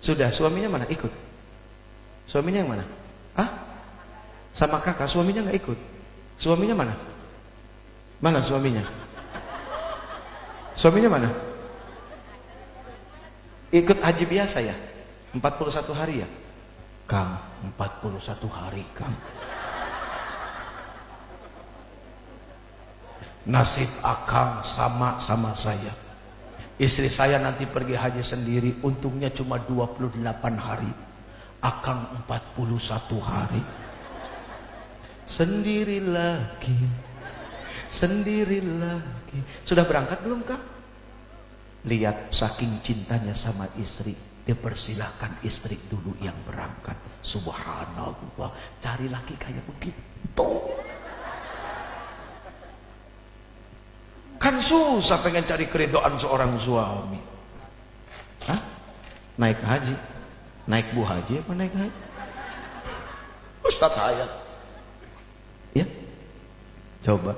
Sudah, suaminya mana? Ikut. Suaminya yang mana? Hah? Sama kakak, suaminya nggak ikut. Suaminya mana? Mana suaminya? Suaminya mana? Ikut haji biasa ya? 41 hari ya? Kang, 41 hari Kang. Nasib akang sama saya. Istri saya nanti pergi haji sendiri, untungnya cuma 28 hari. Akang 41 hari. Sendiri lagi. Sudah berangkat belum Kang? Lihat saking cintanya sama istri, dia persilahkan istri dulu yang berangkat. Subhanallah, cari laki kayak begitu. Kan susah pengen cari keridhaan seorang suami. Hah? Naik haji? Naik bu haji apa naik haji? Ustaz Hayat. Ya, coba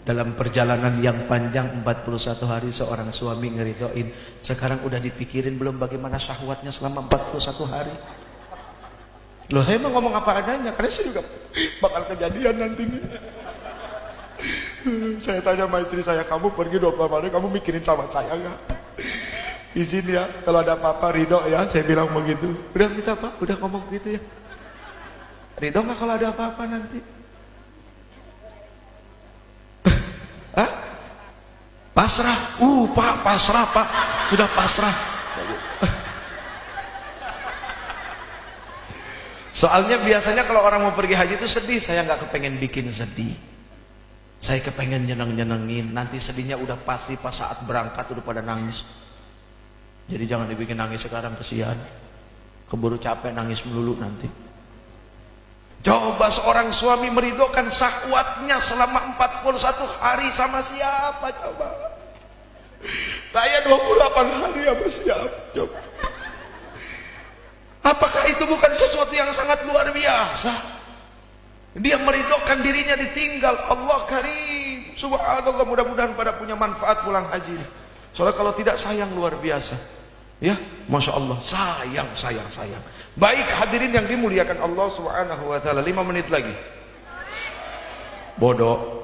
dalam perjalanan yang panjang 41 hari seorang suami ngeridoin, sekarang udah dipikirin belum bagaimana syahwatnya selama 41 hari? Loh, saya mau ngomong apa adanya, karena saya juga bakal kejadian nanti nih. Saya tanya sama istri saya, kamu pergi 20 hari, kamu mikirin sama saya nggak? Izin ya, kalau ada apa-apa ridho ya, saya bilang begitu. Udah minta Pak, udah ngomong gitu ya. Ridho nggak kalau ada apa-apa nanti? Hah? Pasrah? Pak, pasrah Pak, sudah pasrah. Soalnya biasanya kalau orang mau pergi haji itu sedih, saya nggak kepengen bikin sedih. Saya kepengen nyeneng-nyenengin. Nanti sedihnya udah pasti pas saat berangkat udah pada nangis. Jadi jangan dibikin nangis sekarang, kesian. Keburu capek nangis melulu nanti. Coba seorang suami meridhokan syahwatnya selama 41 hari sama siapa coba? Saya 28 hari sama siapa coba? Apakah itu bukan sesuatu yang sangat luar biasa? Dia meridhokan dirinya ditinggal. Allah karim. Subhanallah, mudah-mudahan pada punya manfaat pulang haji. Soalnya kalau tidak sayang luar biasa. Ya, Masya Allah, sayang. Baik hadirin yang dimuliakan Allah Subhanahu wa taala, 5 menit lagi. Bodoh.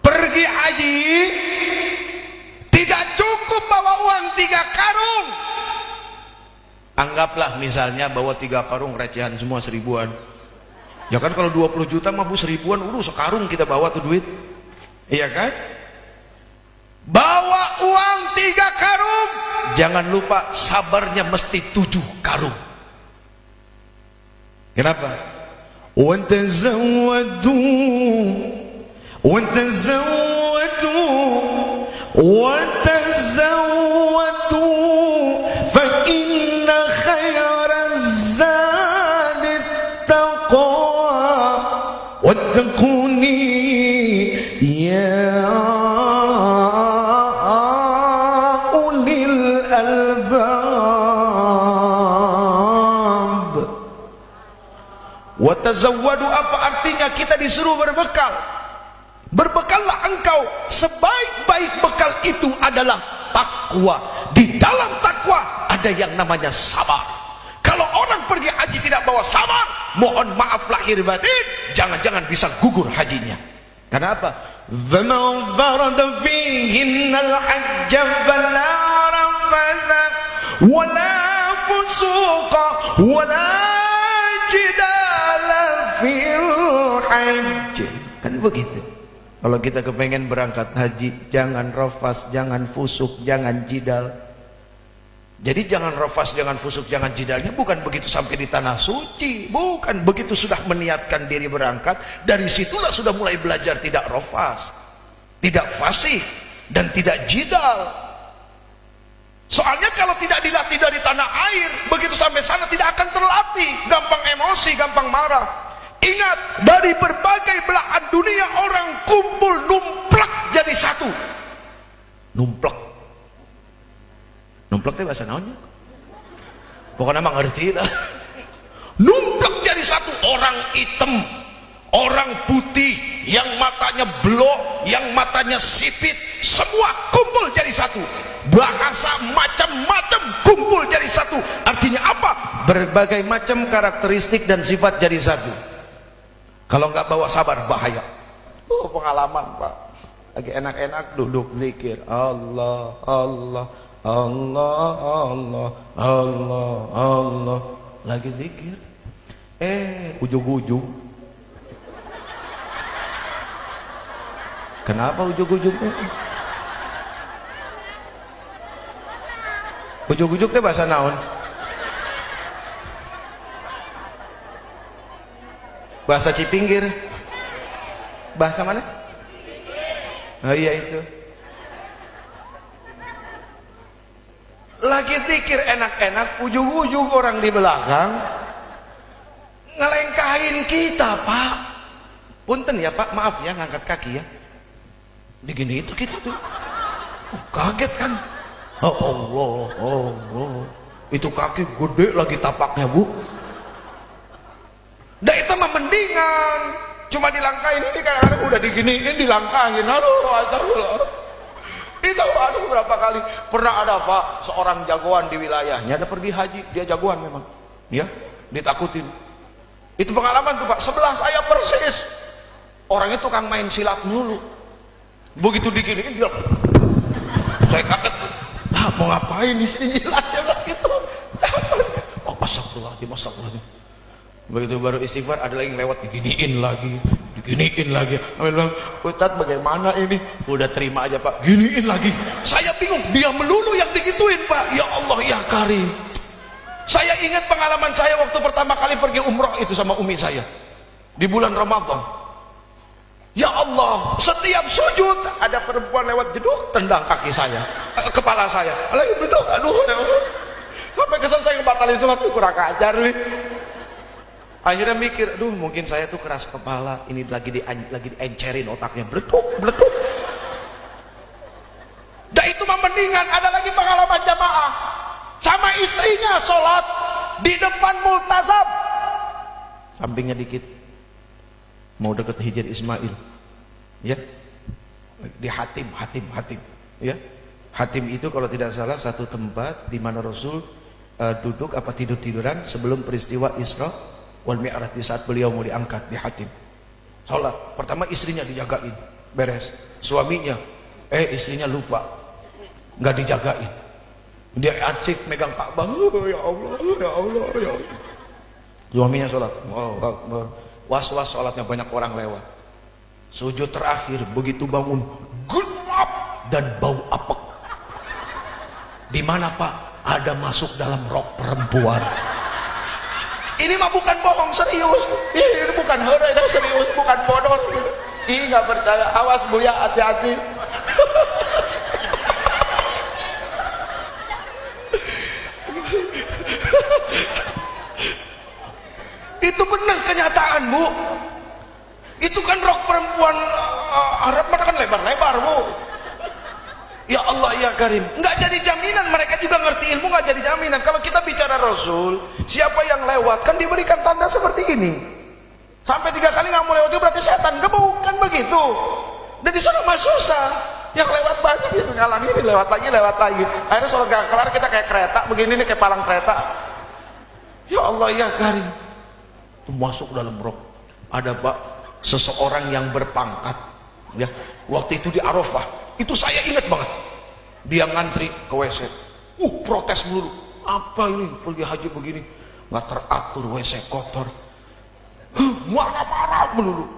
Pergi haji tidak cukup bawa uang 3 karung. Anggaplah misalnya bawa 3 karung recehan semua 1000-an. Ya kan kalau 20 juta mah bu 1000-an, sekarung kita bawa tuh duit. Iya kan? Bawa uang 3 karung. Jangan lupa sabarnya mesti 7 karung. Kenapa? Watazawwadu fa inna khairaz zadit taqwa wattaquni ya ulil albab. Watazawwadu apa artinya? Kita disuruh berbekal. Berbekallah engkau. Sebaik-baik bekal itu adalah takwa. Di dalam takwa ada yang namanya sabar. Kalau orang pergi haji tidak bawa sabar, mohon maaf lahir batin, jangan-jangan bisa gugur hajinya. Kenapa? فَمَنْ فَرَضَ فِيهِنَّ الْحَجَّ فَلَا رَفَثَ وَلَا فُسُوقَ وَلَا جِدَالَ فِي الْحَجِّ. Kan begitu. Kalau kita kepengen berangkat haji, jangan rafas, jangan fusuk, jangan jidal. Jadi jangan rafas, jangan fusuk, jangan jidalnya bukan begitu sampai di tanah suci. Bukan begitu sudah meniatkan diri berangkat. Dari situlah sudah mulai belajar tidak rafas, tidak fasih, dan tidak jidal. Soalnya kalau tidak dilatih dari tanah air, begitu sampai sana tidak akan terlatih. Gampang emosi, gampang marah. Ingat, dari berbagai belahan dunia orang kumpul numplak jadi satu. Numplak itu bahasa naonnya? Pokoknya mah ngerti lah. Numplak jadi satu. Orang hitam, orang putih, yang matanya blok, yang matanya sipit, semua kumpul jadi satu. Bahasa macam-macam kumpul jadi satu. Artinya apa? Berbagai macam karakteristik dan sifat jadi satu. Kalau nggak bawa sabar bahaya. Pengalaman Pak. Lagi enak-enak duduk zikir. Allah, Allah, Allah, Allah, Allah, Allah. Lagi zikir. Ujug-ujug. Kenapa ujug-ujug? Ujug-ujug itu bahasa naon? Bahasa Cipinggir. Bahasa mana? Oh iya itu. Lagi zikir enak-enak, ujung-ujung orang di belakang ngelengkahin kita, Pak. Punten ya Pak, maaf ya ngangkat kaki ya. Digini itu gitu tuh. Kaget kan? Oh Allah, Allah. Itu kaki gede lagi tapaknya, Bu. Dah itu mah mendingan, cuma dilangkain ini kadang-kadang udah diginiin, dilangkain, aduh, itu aduh berapa kali pernah ada Pak seorang jagoan di wilayahnya, ada pergi haji, dia jagoan memang, ya ditakutin. Itu pengalaman tuh Pak, sebelah saya persis, orang itu tukang main silat dulu, begitu diginiin dia, saya kaget, mau ngapain di sini silatnya gitu, oh astagfirullahaladzim. Begitu baru istighfar ada lagi yang lewat diginiin lagi. Amin bilang, Ustadz bagaimana ini? Udah terima aja Pak, giniin lagi. Saya bingung, dia melulu yang digituin Pak. Ya Allah ya Karim. Saya ingat pengalaman saya waktu pertama kali pergi umroh itu sama umi saya di bulan Ramadan. Ya Allah, setiap sujud ada perempuan lewat jeduk tendang kaki saya, kepala saya. Lagi duduk, aduh. Sampai kesel saya ngebatalin sholat, kurang ajar nih. Akhirnya mikir, aduh mungkin saya tuh keras kepala, ini lagi diencerin otaknya, beletuk. Dan itu mah mendingan. Ada lagi pengalaman jamaah sama istrinya sholat di depan multazam, sampingnya dikit, mau deket Hijr Ismail, ya, di Hatim, ya. Hatim itu kalau tidak salah satu tempat di mana Rasul duduk apa tiduran sebelum peristiwa Isra wal Mi'raj, di saat beliau mau diangkat di Hatim. Salat pertama istrinya dijagain, beres. Suaminya, istrinya lupa, nggak dijagain. Dia asik megang Ka'bah, ya Allah, ya Allah, ya Allah. Suaminya sholat, was-was sholatnya, banyak orang lewat. Sujud terakhir, begitu bangun, gelap dan bau apek. Di mana Pak? Ada masuk dalam rok perempuan. Ini mah bukan bohong, serius. Ini bukan hore, serius, bukan bodor. Ih, nggak percaya, awas Buya, hati-hati. Itu benar kenyataan, Bu. Itu kan rok perempuan Arab kan lebar-lebar, Bu. Ya Allah ya Karim, nggak jadi jaminan. Mereka juga ngerti ilmu, nggak jadi jaminan. Kalau kita bicara Rasul, siapa yang lewat kan diberikan tanda seperti ini. Sampai 3 kali nggak mau lewat itu berarti setan. Bukan begitu. Dan di sana mah susah. Yang lewat banyak itu ngalang ini, lewat lagi. Akhirnya sholat gak kelar, kita kayak kereta begini nih, kayak palang kereta. Ya Allah ya Karim. Masuk dalam rok. Ada Pak, seseorang yang berpangkat, ya, waktu itu di Arafah, itu saya ingat banget. Dia ngantri ke WC, protes melulu. Apa ini pergi haji begini, nggak teratur, WC kotor, marah-marah melulu.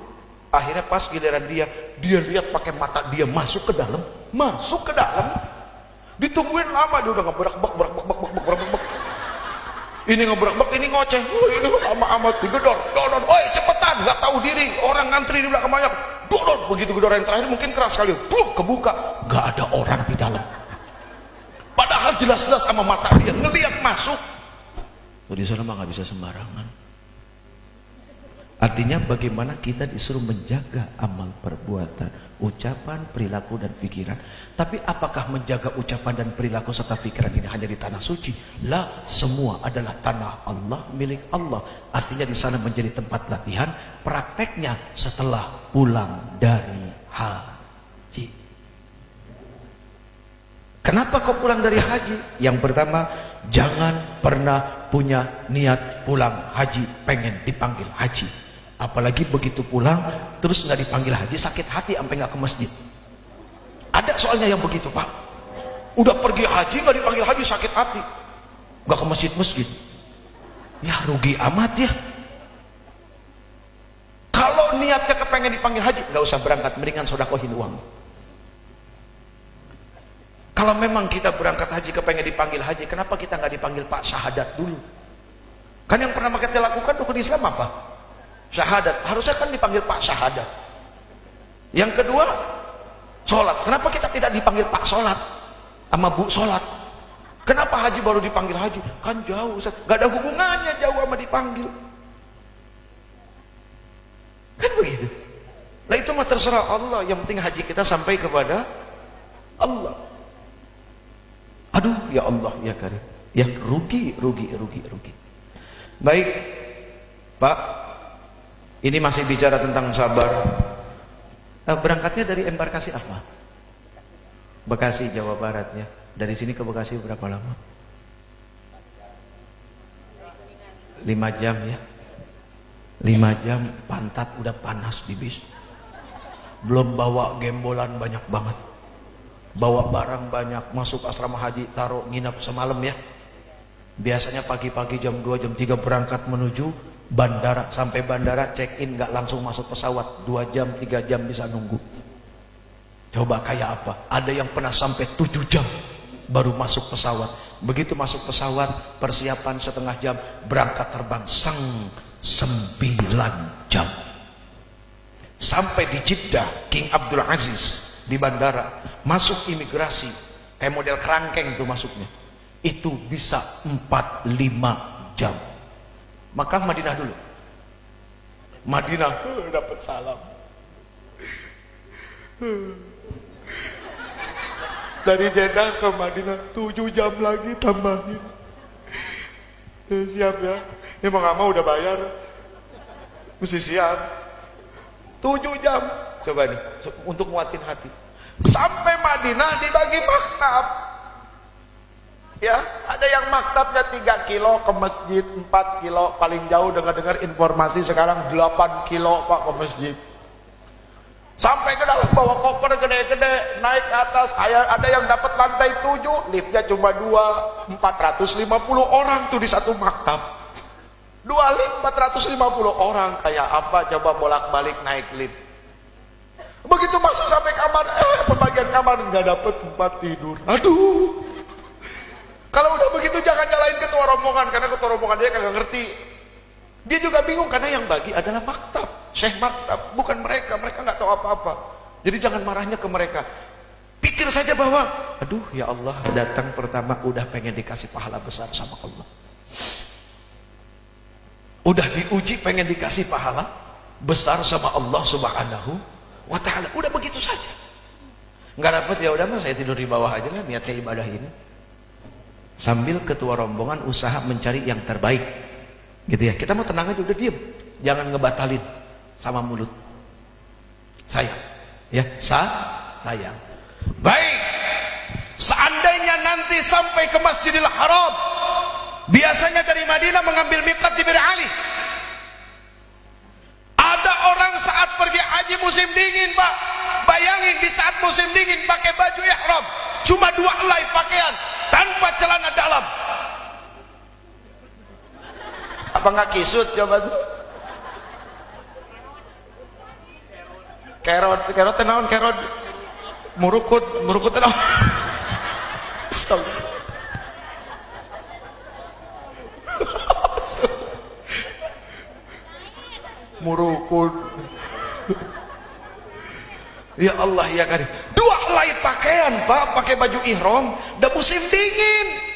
Akhirnya pas giliran dia lihat pakai mata dia masuk ke dalam, ditungguin lama, dia udah ngeberak. Ini ngeberak, ini ngoceh, ini lama amat, digedor, oi cepetan, nggak tahu diri, orang ngantri di belakang banyak, begitu gedor yang terakhir mungkin keras sekali, kebuka, nggak ada orang di dalam, padahal jelas-jelas sama mata dia ngelihat masuk. Di sana mah nggak bisa sembarangan. Artinya bagaimana kita disuruh menjaga amal perbuatan, ucapan, perilaku dan pikiran. Tapi apakah menjaga ucapan dan perilaku serta pikiran ini hanya di tanah suci? La, semua adalah tanah Allah, milik Allah. Artinya di sana menjadi tempat latihan prakteknya setelah pulang dari haji. Kenapa kau pulang dari haji? Yang pertama, jangan pernah punya niat pulang haji pengen dipanggil haji. Apalagi begitu pulang terus nggak dipanggil haji, sakit hati sampai nggak ke masjid. Ada soalnya yang begitu Pak, udah pergi haji nggak dipanggil haji, sakit hati, nggak ke masjid. Ya rugi amat ya. Kalau niatnya kepengen dipanggil haji, nggak usah berangkat, mendingan sodakohin uang. Kalau memang kita berangkat haji kepengen dipanggil haji, kenapa kita nggak dipanggil Pak syahadat dulu? Kan yang pernah kita lakukan rukun Islam apa? Syahadat. Harusnya kan dipanggil Pak syahadat. Yang kedua, sholat. Kenapa kita tidak dipanggil Pak sholat sama Bu sholat? Kenapa haji baru dipanggil haji? Kan jauh Ustaz. Gak ada hubungannya jauh sama dipanggil. Kan begitu. Nah itu mah terserah Allah. Yang penting haji kita sampai kepada Allah. Aduh ya Allah ya Karim. Ya rugi. Baik Pak, ini masih bicara tentang sabar. Berangkatnya dari embarkasi apa? Bekasi, Jawa Barat ya. Dari sini ke Bekasi berapa lama? 5 jam ya. 5 jam, pantat udah panas di bis. Belum bawa gembolan banyak banget. Bawa barang banyak, masuk asrama haji, taruh nginap semalam ya. Biasanya pagi-pagi jam 2, jam 3 berangkat menuju bandara. Sampai bandara check in nggak langsung masuk pesawat, 2 jam 3 jam bisa nunggu. Coba kayak apa? Ada yang pernah sampai 7 jam baru masuk pesawat. Begitu masuk pesawat, persiapan setengah jam, berangkat terbang 9 jam. Sampai di Jeddah King Abdul Aziz di bandara, masuk imigrasi kayak model kerangkeng tuh masuknya, itu bisa 4-5 jam. Maka Madinah dulu. Madinah dapat salam. Dari Jeddah ke Madinah 7 jam lagi tambahin. Siap ya. Ya mau nggak mau udah bayar. Mesti siap. 7 jam coba nih untuk nguatin hati. Sampai Madinah dibagi maktab. Ya, ada yang maktabnya 3 kilo ke masjid, 4 kilo paling jauh. Dengar-dengar informasi sekarang 8 kilo Pak ke masjid. Sampai ke dalam bawa koper gede-gede, naik ke atas. Ada yang dapat lantai 7, liftnya cuma 2, 450 orang tuh di satu maktab. 2 lift 450 orang, kayak apa coba bolak-balik naik lift. Begitu masuk sampai kamar, pembagian kamar nggak dapet tempat tidur. Aduh. Kalau udah begitu jangan nyalain ketua rombongan, karena ketua rombongan dia kagak ngerti. Dia juga bingung karena yang bagi adalah maktab, syekh maktab, bukan mereka. Mereka nggak tahu apa-apa. Jadi jangan marahnya ke mereka. Pikir saja bahwa, aduh ya Allah, datang pertama udah pengen dikasih pahala besar sama Allah. Udah diuji pengen dikasih pahala besar sama Allah Subhanahu wa ta'ala. Udah begitu saja. Nggak dapat ya udah mah saya tidur di bawah aja lah, niatnya ibadah ini. Sambil ketua rombongan usaha mencari yang terbaik. Gitu ya. Kita mau tenang aja, udah diem. Jangan ngebatalin sama mulut. Sayang. Ya, sayang. Baik. Seandainya nanti sampai ke Masjidil Haram, biasanya dari Madinah mengambil miqat di Bir Ali. Ada orang saat pergi haji musim dingin, Pak. Bayangin di saat musim dingin pakai baju ihram, cuma 2 helai pakaian, tanpa celana dalam. Apa nggak kisut coba tuh? Kerot naon kerot murukut naon. Murukut. Ya Allah ya Karim. 2 helai pakaian Pak, pakai baju ihram, udah musim dingin.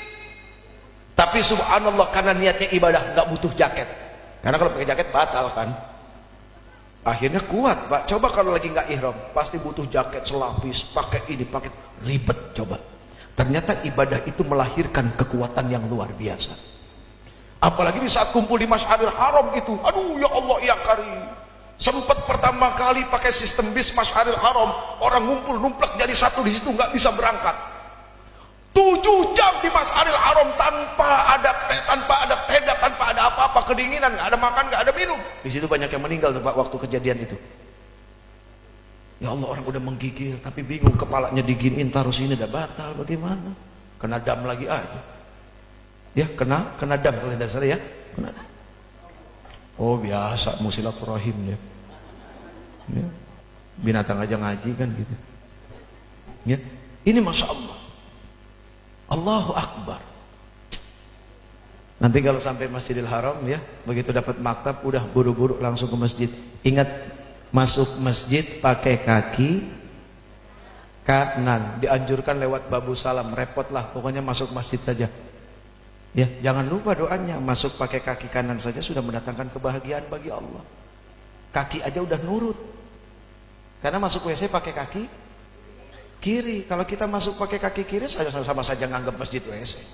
Tapi subhanallah karena niatnya ibadah nggak butuh jaket. Karena kalau pakai jaket batal kan. Akhirnya kuat Pak. Coba kalau lagi nggak ihram, pasti butuh jaket selapis, pakai ini, pakai ribet coba. Ternyata ibadah itu melahirkan kekuatan yang luar biasa. Apalagi di saat kumpul di Masyaril Haram itu, aduh ya Allah ya Karim. Sempat pertama kali pakai sistem bis Masyaril Haram, orang ngumpul numplak jadi satu di situ, nggak bisa berangkat. 7 jam di Masyaril Haram tanpa ada tenda, tanpa ada apa-apa, kedinginan, nggak ada makan, nggak ada minum. Di situ banyak yang meninggal tuh Pak waktu kejadian itu. Ya Allah, orang udah menggigil tapi bingung, kepalanya diginiin taruh sini, udah batal, bagaimana? Kena dam lagi aja. Ya kena dam kalau tidak salah ya. Kena. Oh biasa musilaturahim ya. Ya. Binatang aja ngaji kan gitu. Ya. Ini masya Allah. Allahu Akbar. Nanti kalau sampai Masjidil Haram ya, begitu dapat maktab udah buru-buru langsung ke masjid. Ingat, masuk masjid pakai kaki kanan. Dianjurkan lewat babu salam. Repot lah, pokoknya masuk masjid saja. Ya, jangan lupa doanya, masuk pakai kaki kanan saja sudah mendatangkan kebahagiaan bagi Allah. Kaki aja udah nurut. Karena masuk WC pakai kaki kiri. Kalau kita masuk pakai kaki kiri sama saja nganggap masjid WC.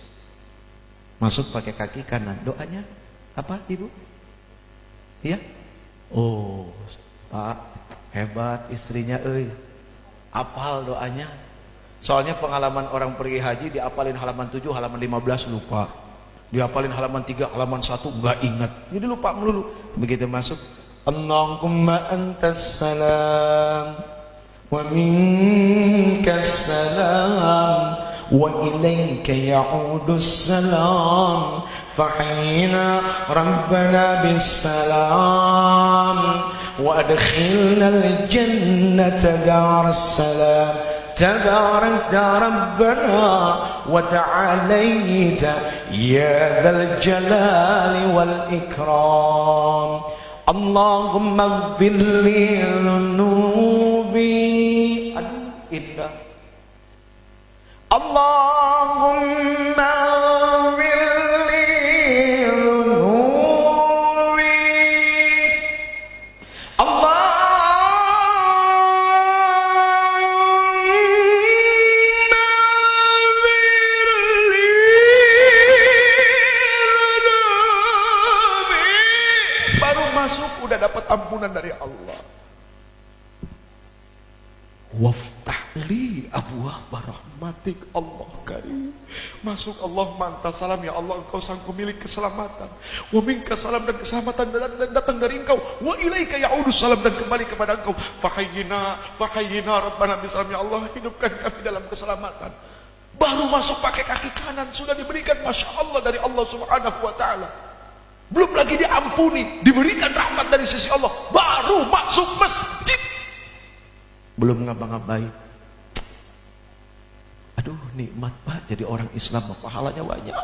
Masuk pakai kaki kanan. Doanya apa, Ibu? Iya? Oh, Pak, hebat istrinya euy. Apal doanya. Soalnya pengalaman orang pergi haji diapalin halaman 7, halaman 15 lupa. Diapalin halaman 3, halaman 1 enggak ingat. Jadi lupa melulu. Begitu masuk, Allahumma antas salam wa minkas salam wa ilayka ya'udus salam fahina rabbana bis salam wa adkhilna al jannata daras salam تبارك ربنا وتعاليت يا ذا الجلال والإكرام اللهم اغفر لي ذنوبي اللهم اغفر لي ذنوبي udah dapat ampunan dari Allah. waftah li abwaaba rahmatik. Allah karim. Masuk Allah manta salam, ya Allah engkau sang pemilik keselamatan. Wa minka salam, dan keselamatan datang dari engkau. Wa ilaika ya'udu salam, dan kembali kepada engkau. Fahayyina rabbana bisalam, ya Allah hidupkan kami dalam keselamatan. Baru masuk pakai kaki kanan sudah diberikan masya Allah dari Allah subhanahu wa ta'ala. Belum lagi diampuni, diberikan rahmat dari sisi Allah. Baru masuk masjid, belum ngapa-ngapain. Aduh nikmat Pak jadi orang Islam, pahalanya banyak.